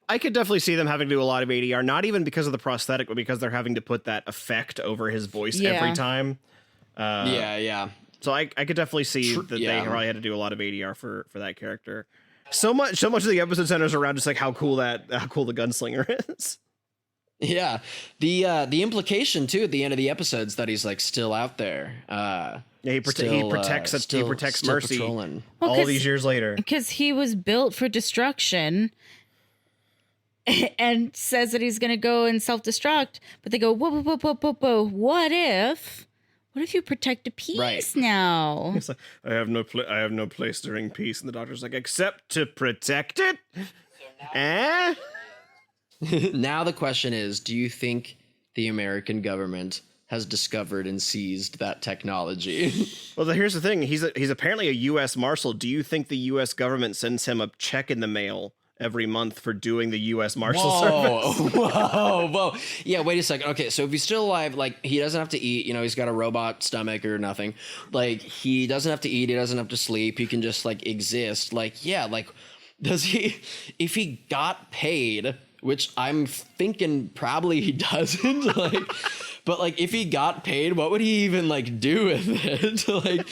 I could definitely see them having to do a lot of ADR, not even because of the prosthetic, but because they're having to put that effect over his voice every time. So I could definitely see that they probably had to do a lot of ADR for that character. So much of the episode centers around just like how cool the gunslinger is. Yeah, the implication too at the end of the episode is that he's like still out there. He protects Mercy patrolling. all these years later, because he was built for destruction, and says that he's going to go and self-destruct. But they go, whoa, what if you protect a peace now? It's like, I have no place during peace, and the doctor's like, except to protect it. Now the question is, do you think the American government has discovered and seized that technology? Well, here's the thing. He's apparently a U.S. Marshal. Do you think the U.S. government sends him a check in the mail every month for doing the U.S. Marshal Service. Whoa. Yeah, wait a second. Okay, so if he's still alive, like, he doesn't have to eat, you know, he's got a robot stomach or nothing. Like, he doesn't have to eat, he doesn't have to sleep, he can just, like, exist. Like, yeah, like, does he, if he got paid, which I'm thinking probably he doesn't, like, but, like, if he got paid, what would he even, like, do with it? Like,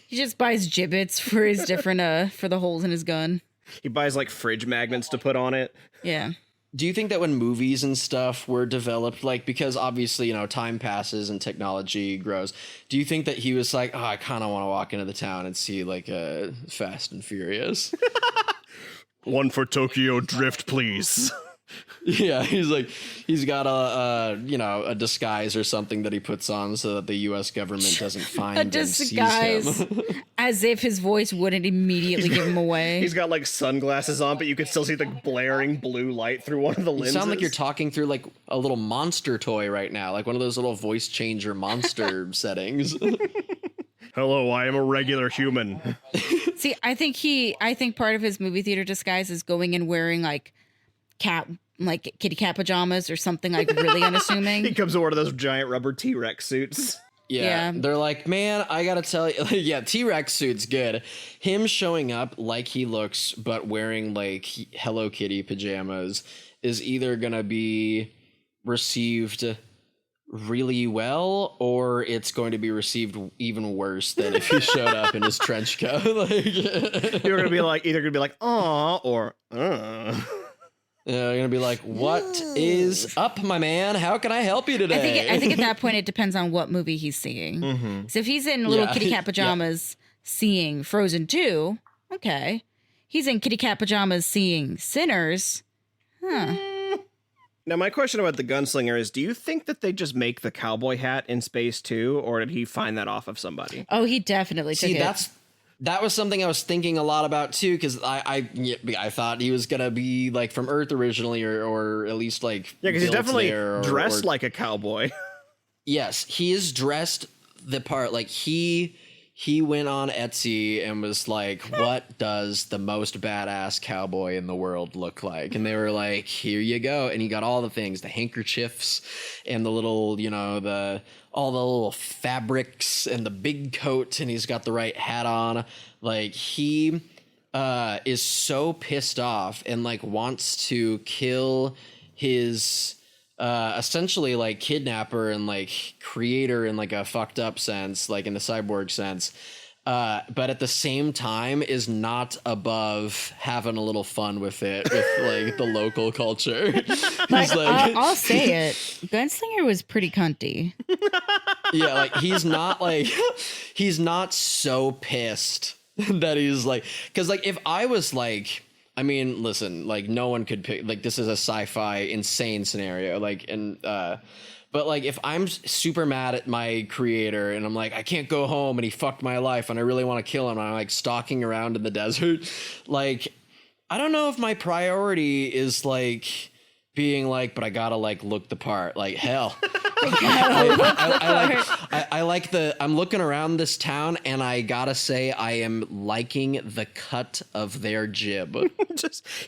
He just buys gibbets for his different, for the holes in his gun. He buys like fridge magnets to put on it. Yeah. do you think that when movies and stuff were developed, like, because obviously, you know, time passes and technology grows, do you think that he was like, oh, I kind of want to walk into the town and see like a Fast and Furious? One for Tokyo Drift, please. Yeah, he's like, he's got a disguise or something that he puts on so that the U.S. government doesn't find A disguise. and seize him. As if his voice wouldn't immediately give him away. He's got like sunglasses on, but you can still see the blaring blue light through one of the lenses. You sound like you're talking through like a little monster toy right now, like one of those little voice changer monster settings. Hello, I am a regular human. See, I think part of his movie theater disguise is going and wearing like kitty cat pajamas or something like really unassuming. He comes in one of those giant rubber T-Rex suits. Yeah, they're like, man, I gotta tell you, yeah, T-Rex suit's good. Him showing up like he looks, but wearing like Hello Kitty pajamas is either gonna be received really well, or it's going to be received even worse than if he showed up in his trench coat. Like, You're gonna be like, either gonna be like, aw, or you're gonna be like, what is up, my man? How can I help you today? I think at that point it depends on what movie he's seeing. Mm-hmm. So if he's in little kitty cat pajamas seeing Frozen 2, okay. He's in kitty cat pajamas seeing Sinners. Huh. Now, my question about the gunslinger is, do you think that they just make the cowboy hat in space too, or did he find that off of somebody? Oh, he definitely took it. That was something I was thinking a lot about too, because I thought he was gonna be like from Earth originally, or at least like because he's definitely dressed or, like a cowboy. Yes, he is dressed the part. Like he went on Etsy and was like, what does the most badass cowboy in the world look like? And they were like, here you go. And he got all the things, the handkerchiefs and the little, you know, all the little fabrics and the big coat, and he's got the right hat on. Like, he is so pissed off and like wants to kill his essentially like kidnapper and like creator in like a fucked up sense, like in the cyborg sense, but at the same time is not above having a little fun with it with like the local culture. Like, I'll say it, Gunslinger was pretty cunty. Yeah, like he's not so pissed that he's like, because like if I was like, I mean, listen, like no one could pick, like this is a sci-fi insane scenario, like, and but like if I'm super mad at my creator and I'm like, I can't go home and he fucked my life and I really want to kill him, and I'm like stalking around in the desert, like I don't know if my priority is like being like, but I gotta like look the part, like hell. I like I'm looking around this town and I gotta say I am liking the cut of their jib.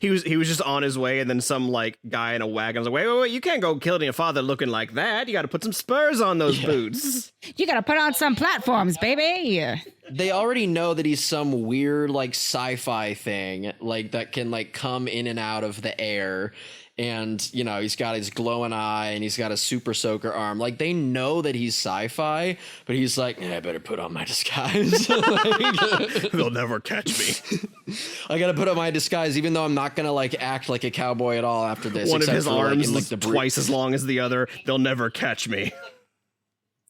He was just on his way, and then some like guy in a wagon was like, wait, you can't go killing your father looking like that. You got to put some spurs on those boots. You got to put on some platforms, baby. They already know that he's some weird like sci-fi thing, like that can like come in and out of the air. And, you know, he's got his glowing eye and he's got a super soaker arm. Like, they know that he's sci-fi, but he's like, I better put on my disguise. They'll never catch me. I got to put on my disguise, even though I'm not going to, like, act like a cowboy at all after this. One of his arms is twice as long as the other. They'll never catch me.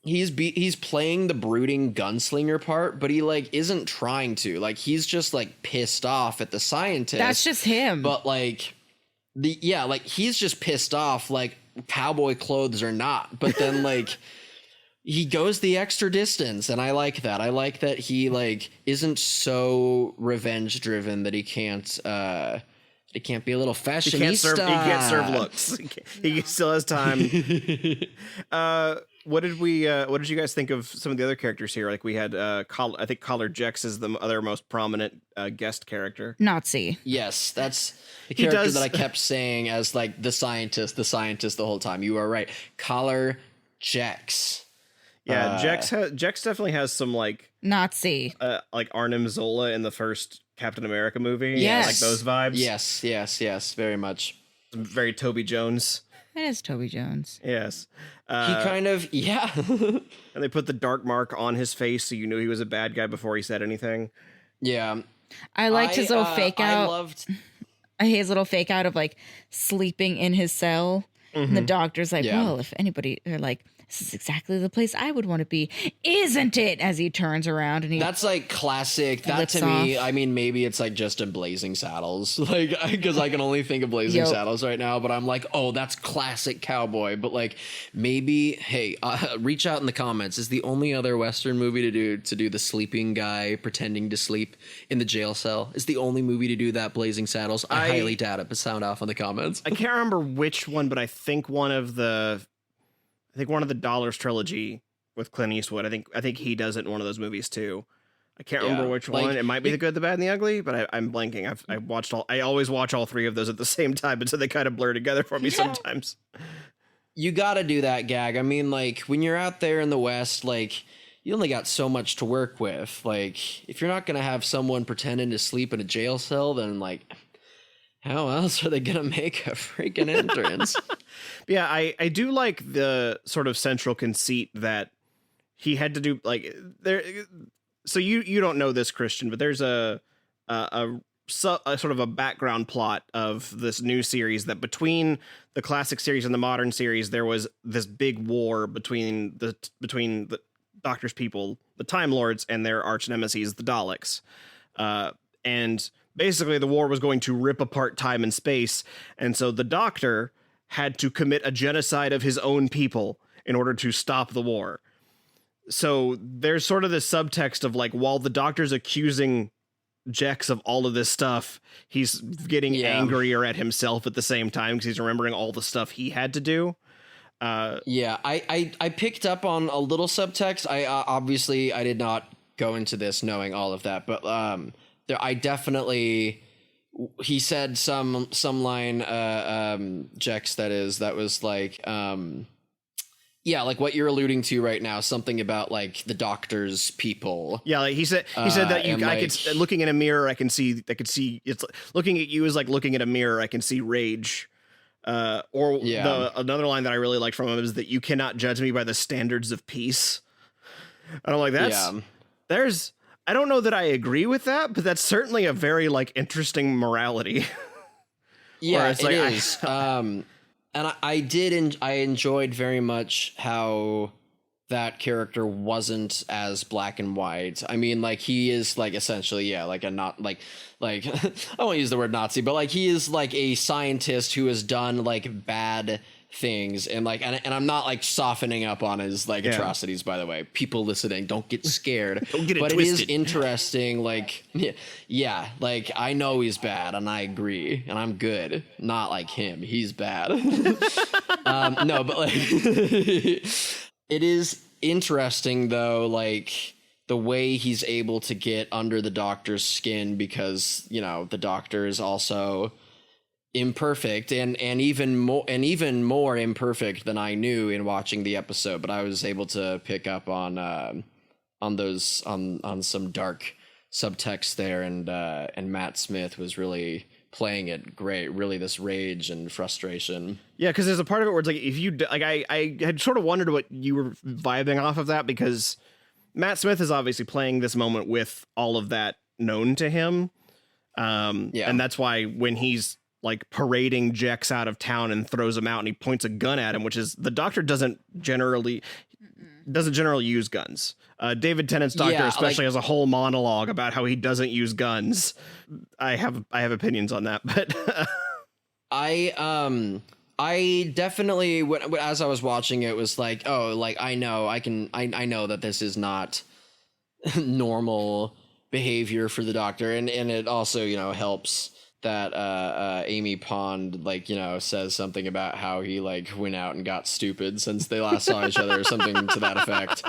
He's playing the brooding gunslinger part, but he, like, isn't trying to. Like, he's just, like, pissed off at the scientist. That's just him. But, like... like he's just pissed off, like cowboy clothes or not, but then like he goes the extra distance, and I like that. I like that he like isn't so revenge driven that he can't be a little fashionista. He can't serve looks. He still has time. what did you guys think of some of the other characters here? Like we had I think Collar Jex is the other most prominent guest character. Nazi. Yes, that's the character that I kept saying as like the scientist the whole time. You are right. Collar Jex. Yeah, Jex definitely has some like Nazi. Like Arnim Zola in the first Captain America movie. Yes. Like those vibes. Yes, very much. Very Toby Jones. It is Toby Jones. Yes. He kind of, yeah. And they put the dark mark on his face so you knew he was a bad guy before he said anything. Yeah. I liked his little fake out. I loved his little fake out of like sleeping in his cell. And the doctor's like, well, if anybody, they're like, this is exactly the place I would want to be, isn't it? As he turns around and that's like classic. That to me, I mean, maybe it's like just in Blazing Saddles, like because I can only think of Blazing Saddles right now. But I'm like, oh, that's classic cowboy. But like, maybe, hey, reach out in the comments. Is the only other Western movie to do the sleeping guy pretending to sleep in the jail cell? Is the only movie to do that Blazing Saddles? I highly doubt it. But sound off in the comments. I can't remember which one, but I think one of the Dollars trilogy with Clint Eastwood. I think he does it in one of those movies too. I can't remember which one. It might be The Good, the Bad, and the Ugly, but I'm blanking. I always watch all three of those at the same time, so they kind of blur together for me sometimes. You got to do that gag. I mean, like when you're out there in the West, like you only got so much to work with. Like if you're not going to have someone pretending to sleep in a jail cell, then like how else are they going to make a freaking entrance? Yeah, I do like the sort of central conceit that he had to do like there. So you don't know this, Christian, but there's a sort of a background plot of this new series that between the classic series and the modern series, there was this big war between the Doctor's people, the Time Lords, and their arch nemesis, the Daleks. And basically the war was going to rip apart time and space. And so the Doctor had to commit a genocide of his own people in order to stop the war. So there's sort of this subtext of like, while the Doctor's accusing Jex of all of this stuff, he's getting angrier at himself at the same time because he's remembering all the stuff he had to do. I picked up on a little subtext. I obviously I did not go into this knowing all of that, but I definitely, he said some line, Jex, that was like, like what you're alluding to right now, something about like the Doctor's people. Yeah, like he said that I could, looking in a mirror, I could see it's looking at you is like looking at a mirror. I can see rage. Another line that I really liked from him is that you cannot judge me by the standards of peace. And I'm like, I don't know that I agree with that, but that's certainly a very like interesting morality. Yeah, it is. And I enjoyed very much how that character wasn't as black and white. I mean, like he is like essentially, like a not like I won't use the word Nazi, but like he is like a scientist who has done like bad things and like and I'm not like softening up on his like atrocities, by the way. People listening, don't get scared. Don't get it but twisted. It is interesting, like like I know he's bad and I agree and I'm good. Not like him. He's bad. No, but like it is interesting though, like the way he's able to get under the Doctor's skin because, the Doctor is also imperfect and even more imperfect than I knew in watching the episode, but I was able to pick up on some dark subtext there, and Matt Smith was really playing it great, really this rage and frustration. Yeah, because there's a part of it where it's like, if you like, I had sort of wondered what you were vibing off of that, because Matt Smith is obviously playing this moment with all of that known to him, and that's why when he's like parading Jex out of town and throws him out and he points a gun at him, which is, the Doctor doesn't generally use guns. David Tennant's Doctor especially has a whole monologue about how he doesn't use guns. I have opinions on that, but I definitely, as I was watching it, was like, oh, like I know that this is not normal behavior for the Doctor, and it also helps Amy Pond, like, you know, says something about how he like went out and got stupid since they last saw each other or something to that effect.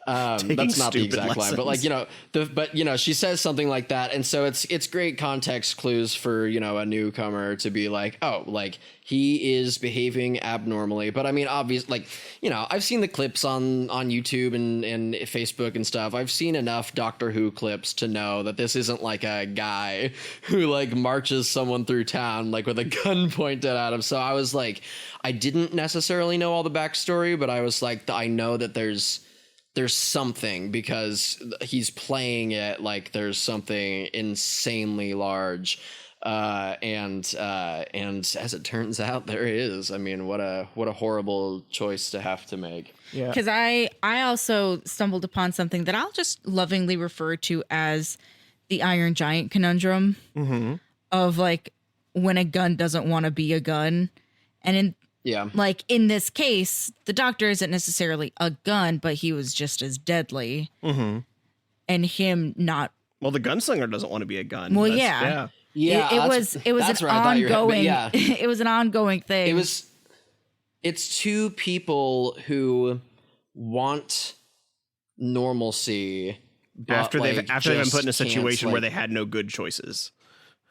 That's not the exact line, but like, you know, but you know, she says something like that. And so it's great context clues for, you know, a newcomer to be like, oh, like he is behaving abnormally. But I mean, obviously, like, you know, I've seen the clips on YouTube and Facebook and stuff. I've seen enough Doctor Who clips to know that this isn't like a guy who like marches someone through town, like with a gun pointed at him. So I was like, I didn't necessarily know all the backstory, but I was like, I know that there's something, because he's playing it like there's something insanely large, and as it turns out, there is. I mean, what a horrible choice to have to make. Yeah, Because I also stumbled upon something that I'll just lovingly refer to as the Iron Giant conundrum, of like when a gun doesn't want to be a gun, and like in this case, the Doctor isn't necessarily a gun, but he was just as deadly. And him not. Well, the gunslinger doesn't want to be a gun. Well, yeah. It was an ongoing. It was an ongoing thing. It's two people who want normalcy After they've been put in a situation where they had no good choices.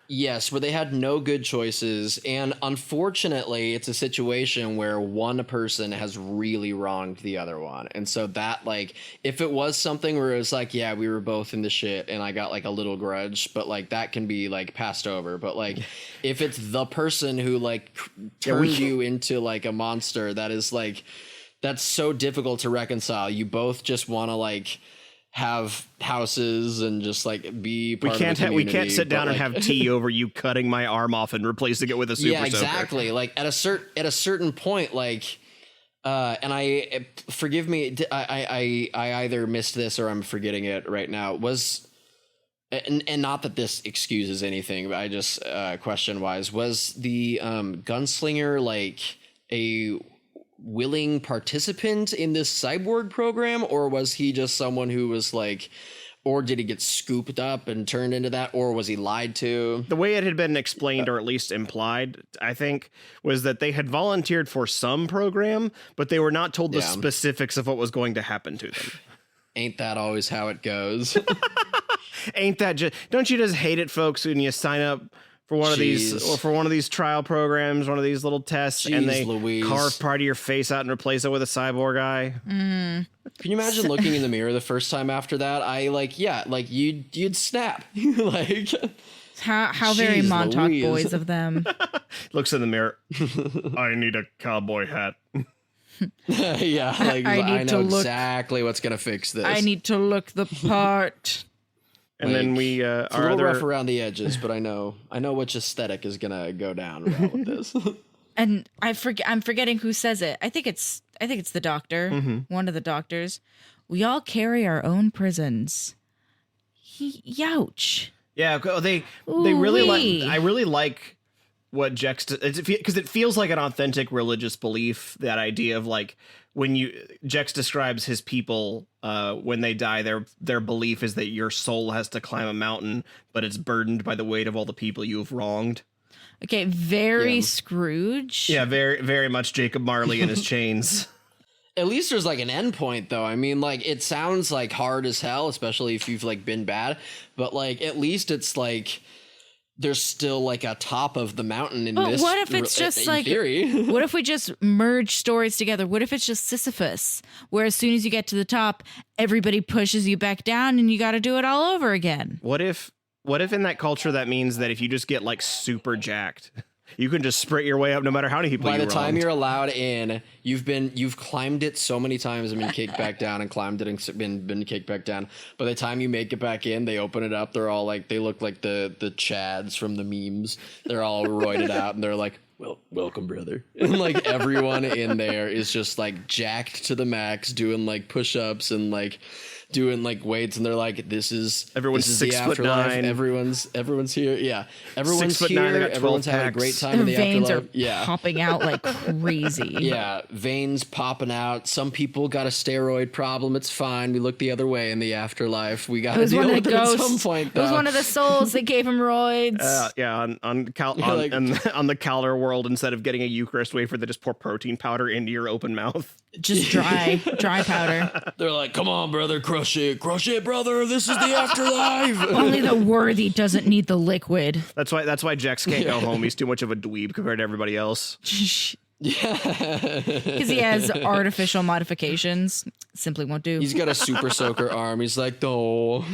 Yes, where they had no good choices. And unfortunately, it's a situation where one person has really wronged the other one. And so that, like, if it was something where it was like, yeah, we were both in the shit and I got like a little grudge, but like that can be like passed over. But like, if it's the person who like turned you into like a monster, that is like, that's so difficult to reconcile. You both just want to like have houses and just like be part of the community. We can't sit down and like, have tea over you cutting my arm off and replacing it with a super yeah, exactly. soaker. Like at a certain point, like, and I forgive me, I either missed this or I'm forgetting it right now. And not that this excuses anything, but I just question wise, was the gunslinger like a willing participant in this cyborg program, or was he just someone who was like, or did he get scooped up and turned into that, or was he lied to? The way it had been explained, or at least implied, I think, was that they had volunteered for some program, but they were not told the specifics of what was going to happen to them. Ain't that always how it goes? Ain't that just? Don't you just hate it, folks, when you sign up for one of these, or for one of these trial programs, one of these little tests, and they carve part of your face out and replace it with a cyborg eye? Mm. Can you imagine looking in the mirror the first time after that? You'd snap. Like, how very Montauk Louise. Boys of them. Looks in the mirror. I need a cowboy hat. Yeah, like I know look, exactly what's gonna fix this. I need to look the part. And then we it's a little rough around the edges, but I know which aesthetic is gonna go down well with this. And I'm forgetting who says it. I think it's the Doctor, one of the doctors. We all carry our own prisons. Youch. Yeah, they really like. I really like what because it feels like an authentic religious belief. That idea of like when Jex describes his people when they die, their belief is that your soul has to climb a mountain, but it's burdened by the weight of all the people you have wronged. Okay, very Scrooge. Yeah, very very much Jacob Marley and his chains. At least there's like an end point, though. I mean, like, it sounds like hard as hell, especially if you've like been bad, but like at least it's like there's still like a top of the mountain in this. What if it's just like theory? What if we just merge stories together? What if it's just Sisyphus, where as soon as you get to the top, everybody pushes you back down and you got to do it all over again? What if in that culture that means that if you just get like super jacked, you can just sprint your way up no matter how many people you By the time wronged. you're allowed in, you've climbed it so many times and been kicked back down and climbed it and been kicked back down. By the time you make it back in, they open it up. They're all like, they look like the Chads from the memes. They're all roided out and they're like, well, welcome, brother. And like everyone in there is just like jacked to the max, doing like push-ups and like doing like weights, and they're like, Everyone's this is 6'9". Everyone's here. Yeah. Everyone's 6'9", here. they got 12 Everyone's having a packs. great time Their in the veins afterlife. are Yeah. popping out like crazy. Yeah, veins popping out. Some people got a steroid problem. It's fine. We look the other way in the afterlife. We got It to was deal one of with the it at some ghosts. point, It was though. one of the souls that gave him roids. On like- on the Calor world, instead of getting a Eucharist wafer, they just pour protein powder into your open mouth. Just dry powder. They're like, come on, brother, crush it, brother. This is the afterlife. Only the worthy doesn't need the liquid. That's why Jex can't go home. He's too much of a dweeb compared to everybody else. Yeah. Because he has artificial modifications. Simply won't do. He's got a super soaker arm. He's like, oh.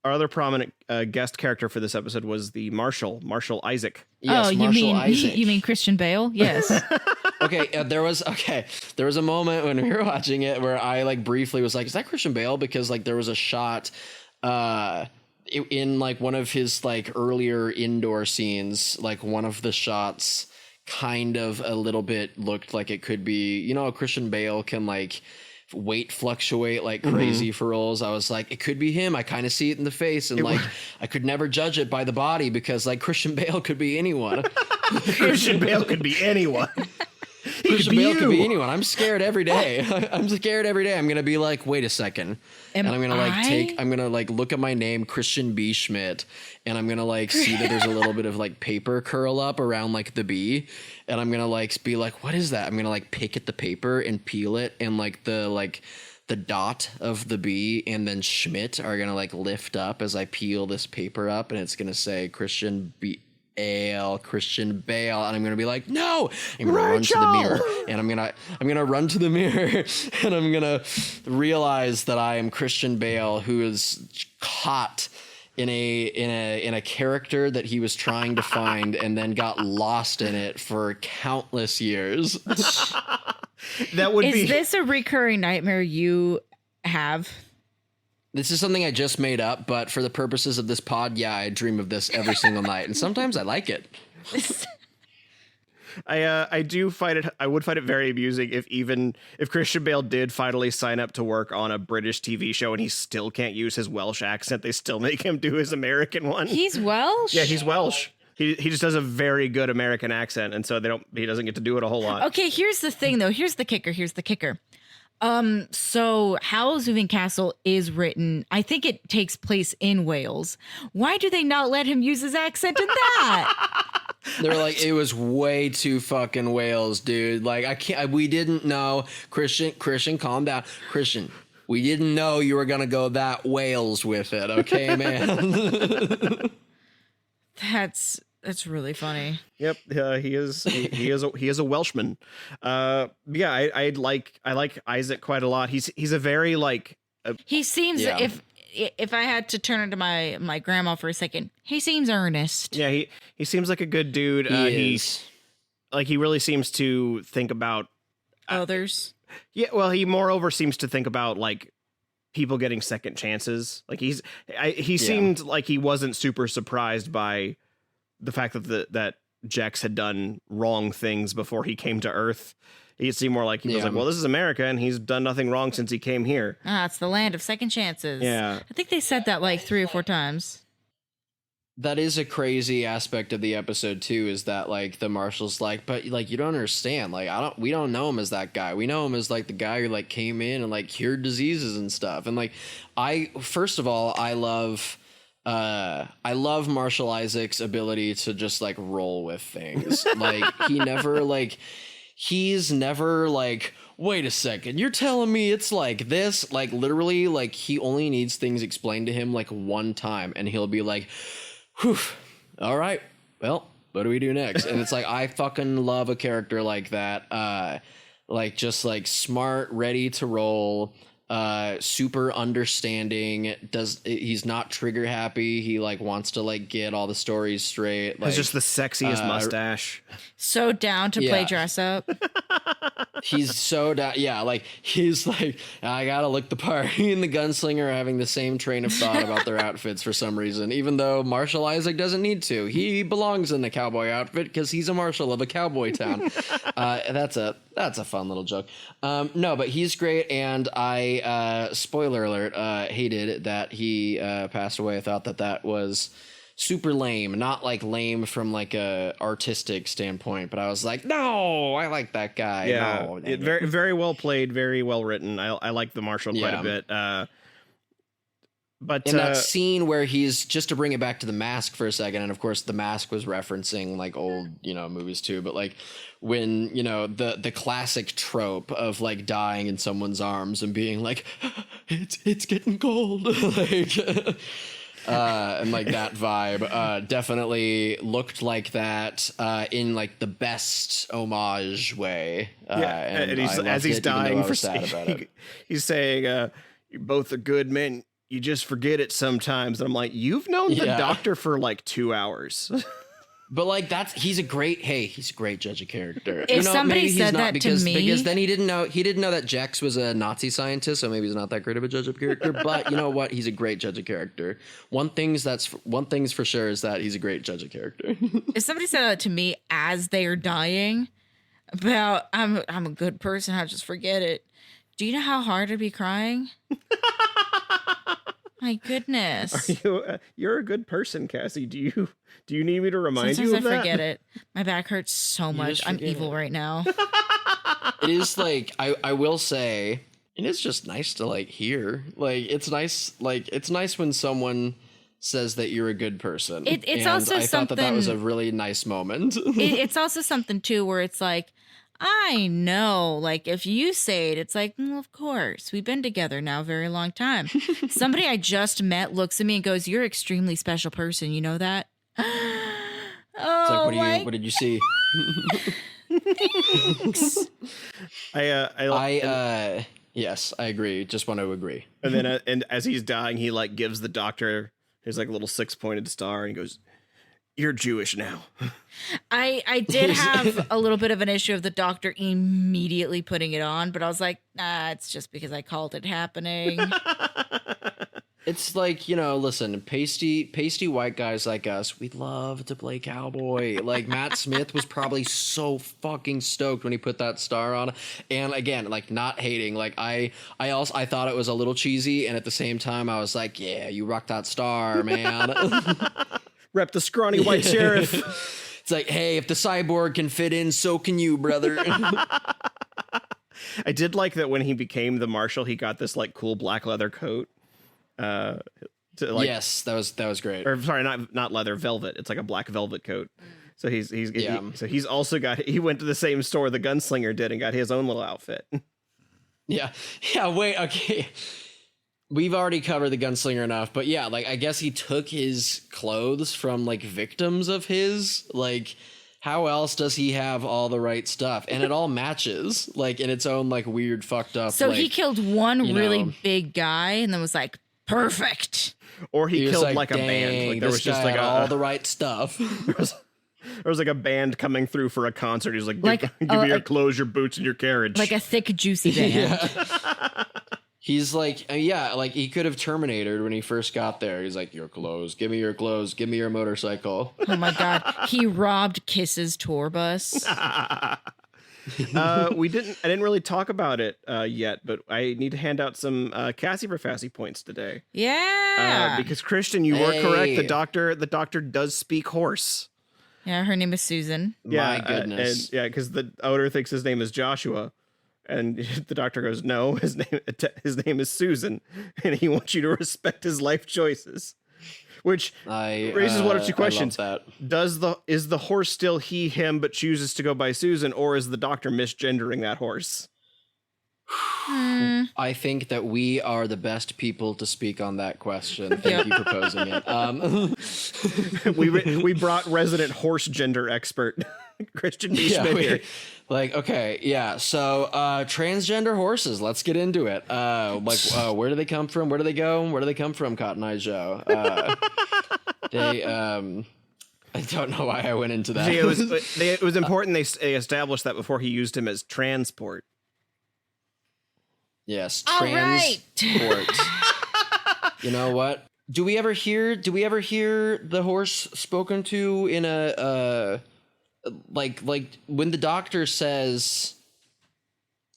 Our other prominent guest character for this episode was the Marshal Isaac. Yes, you Marshall Isaac. mean Christian Bale? Yes. Okay, there was a moment when we were watching it where I like briefly was like, is that Christian Bale? Because like there was a shot in like one of his like earlier indoor scenes, like one of the shots kind of a little bit looked like it could be, you know, Christian Bale can like weight fluctuate like crazy for roles. I was like, it could be him. I kind of see it in the face, and like I could never judge it by the body because like Christian Bale could be anyone. Christian Bale could be anyone. Christian Bale could be anyone. I'm scared every day. I'm scared every day. I'm gonna be like, wait a second, and I'm gonna like I'm gonna like look at my name, Christian B. Schmidt, and I'm gonna like see that there's a little bit of like paper curl up around like the B, and I'm gonna like be like, what is that? I'm gonna like pick at the paper and peel it, and like the dot of the B and then Schmidt are gonna like lift up as I peel this paper up, and it's gonna say Christian B. Christian Bale, and I'm gonna be like, no, I'm gonna run to the mirror, and I'm gonna run to the mirror, and I'm gonna realize that I am Christian Bale, who is caught in a character that he was trying to find, and then got lost in it for countless years. That would be. Is this a recurring nightmare you have? This is something I just made up, but for the purposes of this pod, yeah, I dream of this every single night, and sometimes I like it. I do find it. I would find it very amusing if Christian Bale did finally sign up to work on a British TV show and he still can't use his Welsh accent. They still make him do his American one. He's Welsh? Yeah, he's Welsh. He just does a very good American accent, and so he doesn't get to do it a whole lot. Okay, here's the thing though. Here's the kicker. So Howl's Moving Castle is written, I think it takes place in Wales. Why do they not let him use his accent in that? They're like, it was way too fucking Wales, dude. Like, I can't, we didn't know. Christian, calm down. Christian, we didn't know you were going to go that Wales with it. Okay, man. That's really funny. Yep, he is a Welshman. Yeah, I like Isaac quite a lot. He's a very like. He seems, Yeah. if I had to turn into my grandma for a second, he seems earnest. Yeah, he seems like a good dude. He is. He really seems to think about Others. Yeah, well, he moreover seems to think about like people getting second chances. Like he seemed like he wasn't super surprised by the fact that Jex had done wrong things before he came to Earth. He seemed more like he was like, well, this is America, and he's done nothing wrong since he came here. It's the land of second chances. Yeah. I think they said that like 3 or 4 times. That is a crazy aspect of the episode too, is that like the Marshal's like, but like you don't understand, like we don't know him as that guy. We know him as like the guy who like came in and like cured diseases and stuff. And like first of all, I love Marshall Isaac's ability to just like roll with things. Like he's never like, wait a second, you're telling me it's like this? Like literally, like he only needs things explained to him like one time, and he'll be like, whew, all right, well, what do we do next? And it's like, I fucking love a character like that. Like just like smart, ready to roll, super understanding. He's not trigger happy. He like wants to like get all the stories straight. Like, Has just the sexiest mustache. So down to play dress up. He's so down. Yeah, like he's like, I gotta look the part. He and the gunslinger are having the same train of thought about their outfits for some reason, even though Marshall Isaac doesn't need to. He belongs in the cowboy outfit because he's a marshal of a cowboy town. That's a fun little joke. No, but he's great, and I spoiler alert, hated that he passed away. I thought that was super lame, not like lame from like a artistic standpoint, but I was like, no, I like that guy. Yeah, no, very very well played, very well written. I like the Marshal quite a bit. But in that scene where he's, just to bring it back to The Mask for a second, and of course The Mask was referencing like old, movies too, but like when, the classic trope of like dying in someone's arms and being like, it's getting cold. Like, and like that vibe definitely looked like that in like the best homage way. and he's, as he's dying, he's saying, "You're both a good men. You just forget it sometimes." And I'm like, "You've known the Doctor for like 2 hours." But like he's a great judge of character. If somebody said that to me, because then he didn't know that Jex was a Nazi scientist, so maybe he's not that great of a judge of character. But you know what? He's a great judge of character. One thing's for sure is that he's a great judge of character. If somebody said that to me as they are dying, about I'm a good person, I just forget it. Do you know how hard I'd be crying? My goodness. You're a good person, Cassie. Do you need me to remind you of that? Sometimes I forget it. My back hurts so much. I'm evil right now. It is like, I will say, it is just nice to like hear. Like it's nice when someone says that you're a good person. It's and also I something. thought that was a really nice moment. It's also something too where it's like, I know, like if you say it, it's like, well, of course, we've been together now a very long time. Somebody I just met looks at me and goes, "You're an extremely special person. You know that?" It's like, what did you see? Thanks. Yes, I agree. Just want to agree. And then, and as he's dying, he like gives the Doctor his like little 6-pointed star, and he goes, "You're Jewish now." I did have a little bit of an issue of the Doctor immediately putting it on, but I was like, nah, it's just because I called it happening. It's like, listen, pasty white guys like us, we love to play cowboy. Like Matt Smith was probably so fucking stoked when he put that star on. And again, like not hating, like I thought it was a little cheesy, and at the same time I was like, yeah, you rock that star, man. Rep the scrawny white sheriff. It's like, hey, if the cyborg can fit in, so can you, brother. I did like that when he became the Marshal, he got this like cool black leather coat. Yes, that was great. Or sorry, not leather, velvet. It's like a black velvet coat. So he's also got. He went to the same store the gunslinger did and got his own little outfit. Yeah. Wait. Okay. We've already covered the gunslinger enough, but yeah, like I guess he took his clothes from like victims of his. Like, how else does he have all the right stuff? And it all matches, like in its own like weird, fucked up. So like, he killed one really big guy and then was like, perfect. Or he killed like a band. Like there was just like all the right stuff. There was like a band coming through for a concert. He's like, give me your clothes, your boots, and your carriage. Like a thick, juicy band. Yeah. He's like, like he could have Terminated when he first got there. He's like, your clothes, give me your clothes, give me your motorcycle. Oh my God. He robbed Kiss's tour bus. I didn't really talk about it yet, but I need to hand out some Cassie for Fassy points today. Yeah. Because Christian, you were correct. The doctor does speak horse. Yeah, her name is Susan. Yeah, my goodness. Because the owner thinks his name is Joshua. And the doctor goes, "No, his name is Susan, and he wants you to respect his life choices." Which raises one or two questions. Is the horse still he, him, but chooses to go by Susan, or is the doctor misgendering that horse? I think that we are the best people to speak on that question. Thank you for posing it. We brought resident horse gender expert Christian B. Schmidt here. Like, okay, yeah. So transgender horses. Let's get into it. Where do they come from? Where do they go? Where do they come from? Cotton Eye Joe. I don't know why I went into that. See, it was important they established that before he used him as transport. Yes, All right. transport. You know what? Do we ever hear the horse spoken to in a like when the doctor says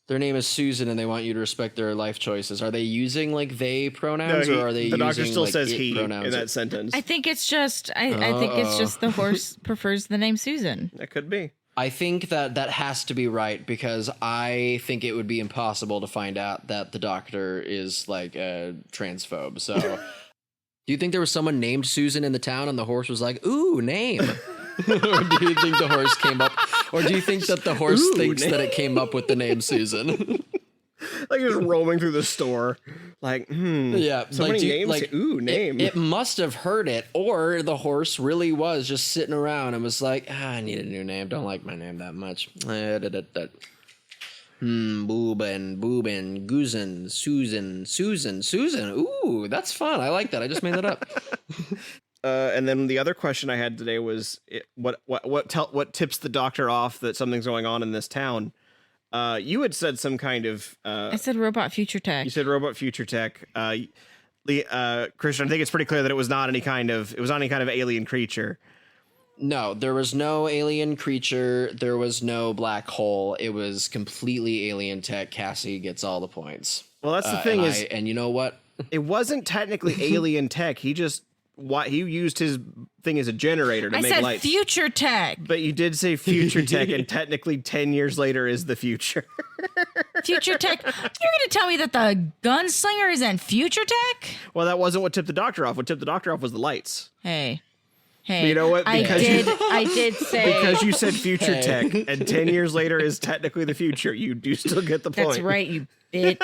their name is Susan and they want you to respect their life choices? Are they using like they pronouns or are they the using doctor still like, says it he pronouns? in that sentence? I think it's just I think it's just the horse prefers the name Susan. That could be. I think that has to be right because I think it would be impossible to find out that the doctor is like a transphobe. So, do you think there was someone named Susan in the town and the horse was like, "Ooh, name"? Or do you think the horse came up? Or do you think that the horse thinks that it came up with the name Susan? Like just roaming through the store, like, Yeah, so like, many names. Name. It must have heard it, or the horse really was just sitting around and was like, I need a new name. Don't like my name that much. Boobin, Goosen, Susan. Ooh, that's fun. I like that. I just made that up. And then the other question I had today was, what tips the doctor off that something's going on in this town? You had said some kind of. I said robot future tech. You said robot future tech. Christian, I think it's pretty clear that it was not any kind of alien creature. No, there was no alien creature. There was no black hole. It was completely alien tech. Cassie gets all the points. Well, that's the thing and you know what? It wasn't technically alien tech. He used his thing as a generator to make I said lights. future tech. But you did say future tech, and technically 10 years later is the future. Future tech. You're going to tell me that the gunslinger isn't future tech? Well, that wasn't what tipped the doctor off. What tipped the doctor off was the lights. Hey. But you know what? I did say. Because you said future tech, and 10 years later is technically the future. You do still get the point. That's right, you bitch.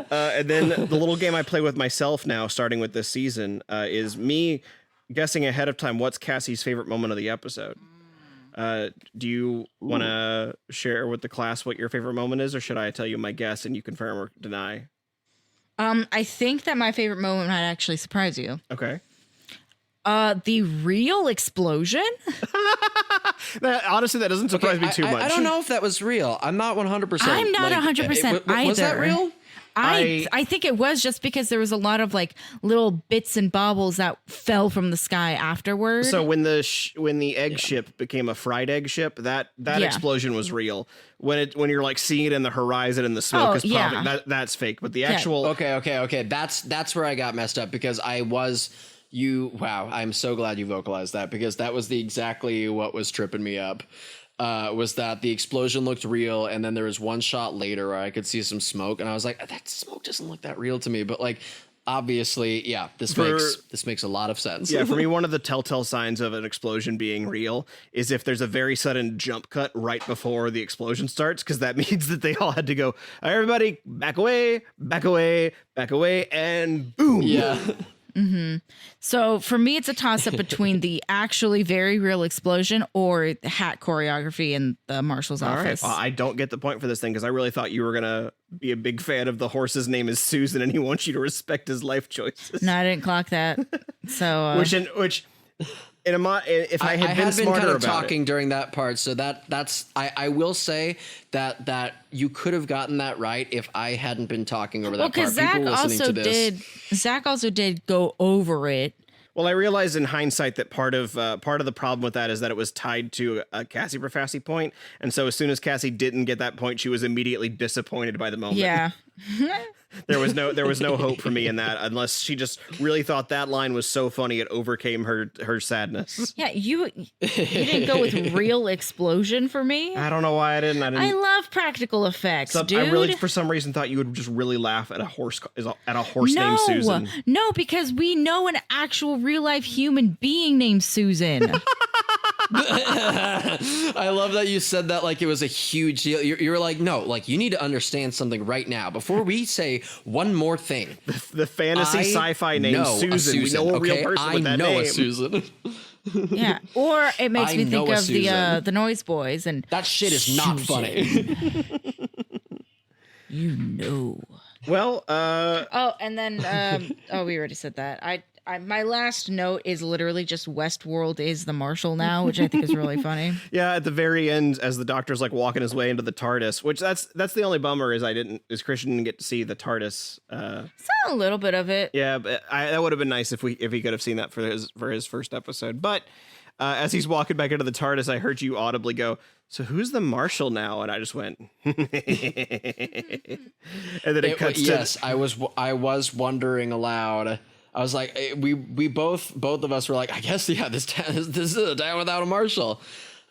And then the little game I play with myself now, starting with this season, is me guessing ahead of time what's Cassie's favorite moment of the episode. Do you want to share with the class what your favorite moment is, or should I tell you my guess and you confirm or deny? I think that my favorite moment might actually surprise you. Okay. The real explosion? Honestly, that doesn't surprise me too much. I don't know if that was real. I'm not 100%. I'm not 100% either. Was that real? I think it was just because there was a lot of like little bits and baubles that fell from the sky afterward. So when the egg ship became a fried egg ship, that explosion was real. When you're like seeing it in the horizon and the smoke is popping, that's fake. But the actual Okay. That's where I got messed up because wow, I'm so glad you vocalized that because that was exactly what was tripping me up. Was that the explosion looked real, and then there was one shot later where I could see some smoke, and I was like, that smoke doesn't look that real to me. But like, obviously, yeah, this makes a lot of sense. Yeah, for me, one of the telltale signs of an explosion being real is if there's a very sudden jump cut right before the explosion starts, because that means that they all had to go, everybody, back away, and boom. Yeah. Mm-hmm. So for me, it's a toss up between the actually very real explosion or the hat choreography in the marshal's office. Right. Well, I don't get the point for this thing because I really thought you were going to be a big fan of the horse's name is Susan and he wants you to respect his life choices. No, I didn't clock that. So which if I had been smarter kind of about talking it. during that part, so that's I will say that you could have gotten that right if I hadn't been talking over that part. Zach also did go over it. Well, I realized in hindsight that part of the problem with that is that it was tied to a Cassie Profassi point, and so as soon as Cassie didn't get that point, she was immediately disappointed by the moment. Yeah. There was no hope for me in that unless she just really thought that line was so funny it overcame her sadness. Yeah, you didn't go with real explosion for me. I don't know why I didn't. I love practical effects, dude. I really, for some reason, thought you would just really laugh at a horse named Susan. No, because we know an actual real life human being named Susan. I love that you said that like it was a huge deal. You're like, no, like you need to understand something right now before we say one more thing. The fantasy sci-fi name Susan. We know a real person with that name. I know a Susan. Yeah, or it makes me think of the Noise Boys and that shit is not funny. You know. Well, and then we already said that. my last note is literally just Westworld is the Marshal now, which I think is really funny. Yeah, at the very end, as the Doctor's like walking his way into the TARDIS, which that's the only bummer is Christian didn't get to see the TARDIS. Saw a little bit of it. Yeah, but that would have been nice if he could have seen that for his first episode. But as he's walking back into the TARDIS, I heard you audibly go, "So who's the Marshal now?" And I just went, and then it cuts to yes, I was wondering aloud. I was like, we both of us were like, I guess this is a town without a Marshal.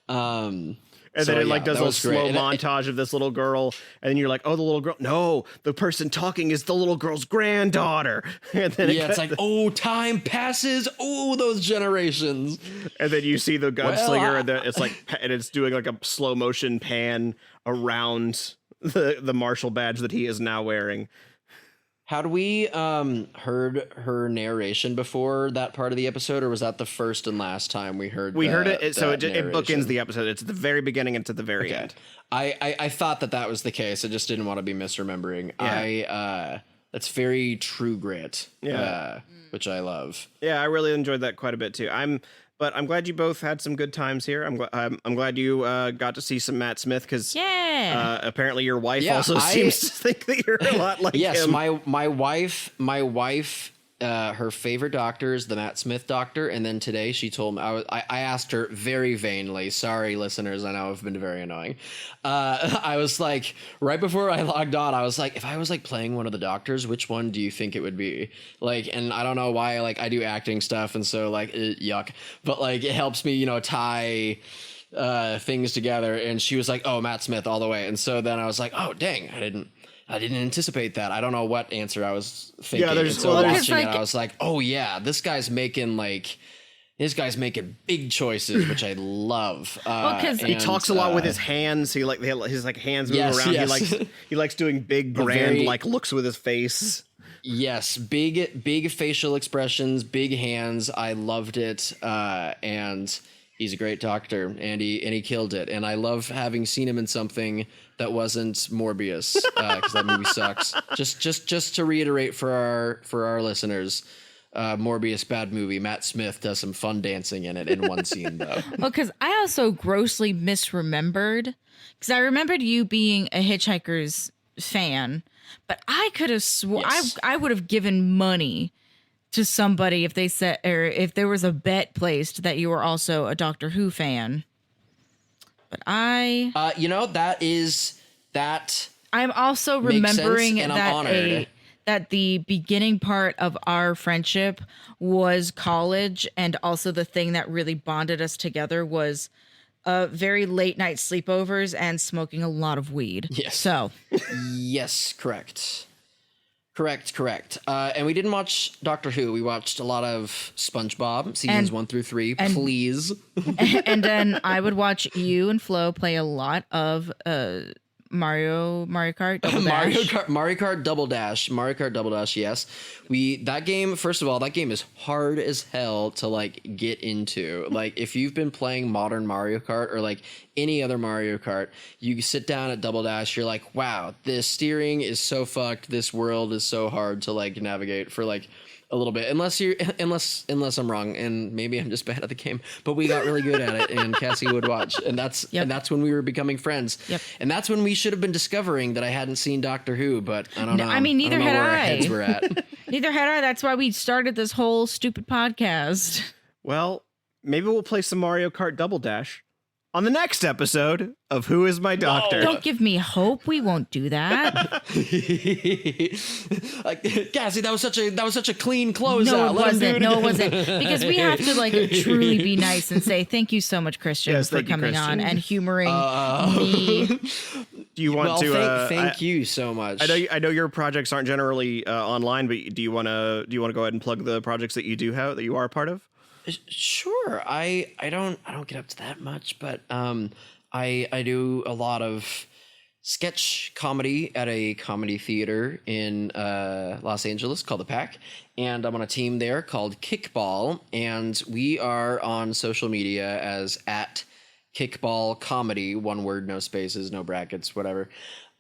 And then it does a slow montage of this little girl, and then you're like, "Oh, the little girl! No, the person talking is the little girl's granddaughter." And then it's like, oh, time passes. Oh, those generations. And then you see the gunslinger, and it's doing like a slow motion pan around the Marshal badge that he is now wearing. Had we heard her narration before that part of the episode, or was that the first and last time we heard? We heard it, so it bookends the episode. It's at the very beginning and to the very end. I thought that was the case. I just didn't want to be misremembering. Yeah. That's very True Grit. Yeah, which I love. Yeah, I really enjoyed that quite a bit too. But I'm glad you both had some good times here. I'm glad you got to see some Matt Smith because apparently your wife also seems to think that you're a lot like him. Yes, my wife, her favorite doctor is the Matt Smith doctor, and then today she told me I asked her very vainly. Sorry, listeners, I know I've been very annoying. I was like, right before I logged on, I was like, if I was like playing one of the doctors, which one do you think it would be? Like, and I don't know why, like I do acting stuff, and so like yuck, but like it helps me, tie things together. And she was like, oh, Matt Smith all the way. And so then I was like, oh dang, I didn't anticipate that. I don't know what answer I was thinking. Yeah, watching it, I was like, oh yeah, this guy's making big choices, which I love. Because he talks a lot with his hands. His hands move around. Yes. He likes doing big, grand looks with his face. Yes, big facial expressions, big hands. I loved it, and he's a great doctor, and he killed it. And I love having seen him in something that wasn't Morbius, because that movie sucks. Just to reiterate for our listeners, Morbius, bad movie. Matt Smith does some fun dancing in it in one scene though. Well, because I also grossly misremembered, because I remembered you being a Hitchhikers fan, but I could have I would have given money to somebody if they said, or if there was a bet placed that you were also a Doctor Who fan. But I'm also remembering that the beginning part of our friendship was college, and also the thing that really bonded us together was very late night sleepovers and smoking a lot of weed. Yes. So. Yes, correct. And we didn't watch Doctor Who. We watched a lot of SpongeBob seasons 1 through 3. Please. And then I would watch you and Flo play a lot of Mario Kart Double Dash. Mario Kart Double Dash. Yes. That game, first of all, that game is hard as hell to like get into. Like if you've been playing modern Mario Kart or like any other Mario Kart, you sit down at Double Dash, you're like, wow, this steering is so fucked. This world is so hard to like navigate for like a little bit, unless I'm wrong, and maybe I'm just bad at the game. But we got really good at it, and Cassie would watch, and that's when we were becoming friends. Yep. And that's when we should have been discovering that I hadn't seen Doctor Who, but I don't know. I mean, neither had I. Our heads were at. Neither had I. That's why we started this whole stupid podcast. Well, maybe we'll play some Mario Kart Double Dash on the next episode of Who Is My Doctor. Don't give me hope. We won't do that. Like, Cassie, that was such a clean close No, out. it wasn't. No, it wasn't. Because we have to like truly be nice and say thank you so much, Christian, for coming on and humoring me. Do you want to? Thank you so much. I know your projects aren't generally online, but do you want to go ahead and plug the projects that you do have that you are a part of? Sure. I don't get up to that much, but I do a lot of sketch comedy at a comedy theater in Los Angeles called The Pack, and I'm on a team there called Kickball, and we are on social media as at Kickball Comedy, one word, no spaces, no brackets, whatever,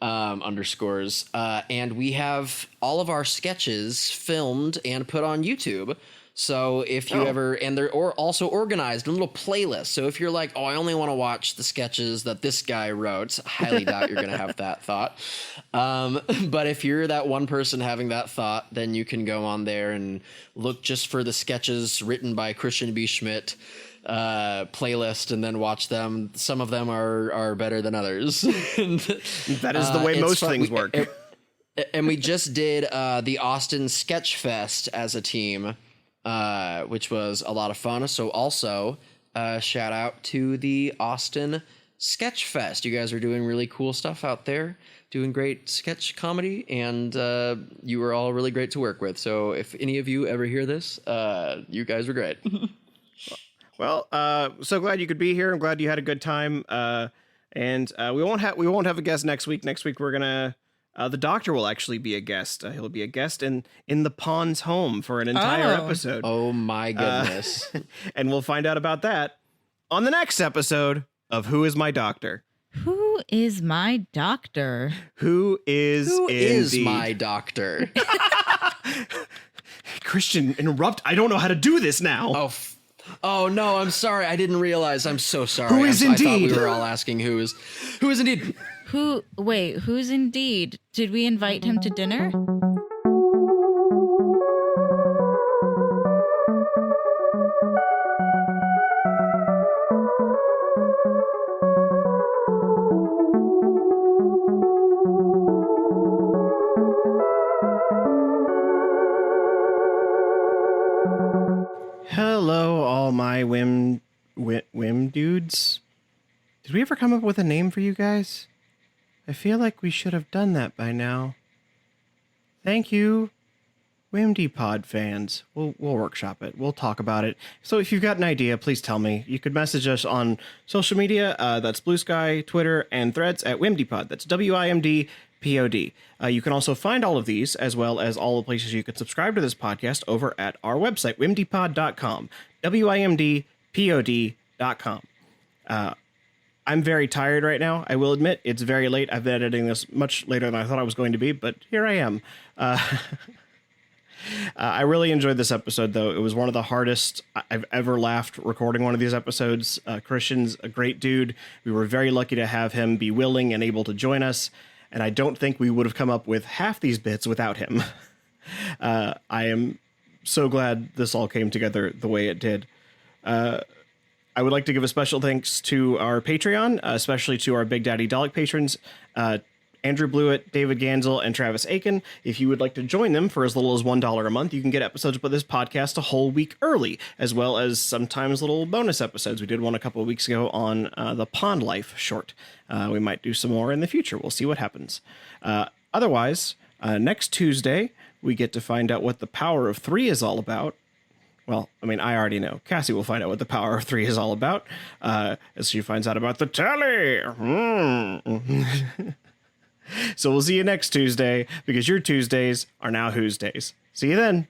underscores, and we have all of our sketches filmed and put on YouTube. So if you ever, and they're also organized in little playlists. So if you're like, oh, I only want to watch the sketches that this guy wrote, I highly doubt you're going to have that thought. But if you're that one person having that thought, then you can go on there and look just for the sketches written by Christian B. Schmidt playlist and then watch them. Some of them are better than others. That is the way most things work. And we just did the Austin Sketch Fest as a team, which was a lot of fun. So also shout out to the Austin Sketch Fest. You guys are doing really cool stuff out there, doing great sketch comedy, and you were all really great to work with. So if any of you ever hear this, you guys were great. Well, so glad you could be here. I'm glad you had a good time. And we won't have a guest next week. Next week we're gonna the Doctor will actually be a guest. He'll be a guest in the Pond's home for an entire episode. Oh my goodness! And we'll find out about that on the next episode of Who Is My Doctor? Who is my doctor? Who is my doctor? Christian, interrupt. I don't know how to do this now. Oh no, I'm sorry. I didn't realize. I'm so sorry. Who is indeed? I thought we were all asking who is indeed. Who's indeed? Did we invite him to dinner? Hello, all my whim dudes. Did we ever come up with a name for you guys? I feel like we should have done that by now. Thank you, WimDpod fans. We'll workshop it. We'll talk about it. So if you've got an idea, please tell me. You could message us on social media. That's Blue Sky, Twitter, and Threads at WimDpod. That's WIMDPOD. You can also find all of these, as well as all the places you could subscribe to this podcast, over at our website, wimdpod.com. WIMDPOD.com. I'm very tired right now. I will admit it's very late. I've been editing this much later than I thought I was going to be, but here I am. I really enjoyed this episode, though. It was one of the hardest I've ever laughed recording one of these episodes. Christian's a great dude. We were very lucky to have him be willing and able to join us, and I don't think we would have come up with half these bits without him. I am so glad this all came together the way it did. I would like to give a special thanks to our Patreon, especially to our Big Daddy Dalek patrons, Andrew Blewett, David Gansel, and Travis Aiken. If you would like to join them for as little as $1 a month, you can get episodes of this podcast a whole week early, as well as sometimes little bonus episodes. We did one a couple of weeks ago on the Pond Life short. We might do some more in the future. We'll see what happens. Otherwise, next Tuesday, we get to find out what the Power of 3 is all about. Well, I mean, I already know. Cassie will find out what the Power of 3 is all about as she finds out about the telly. So we'll see you next Tuesday, because your Tuesdays are now Who's Days. See you then.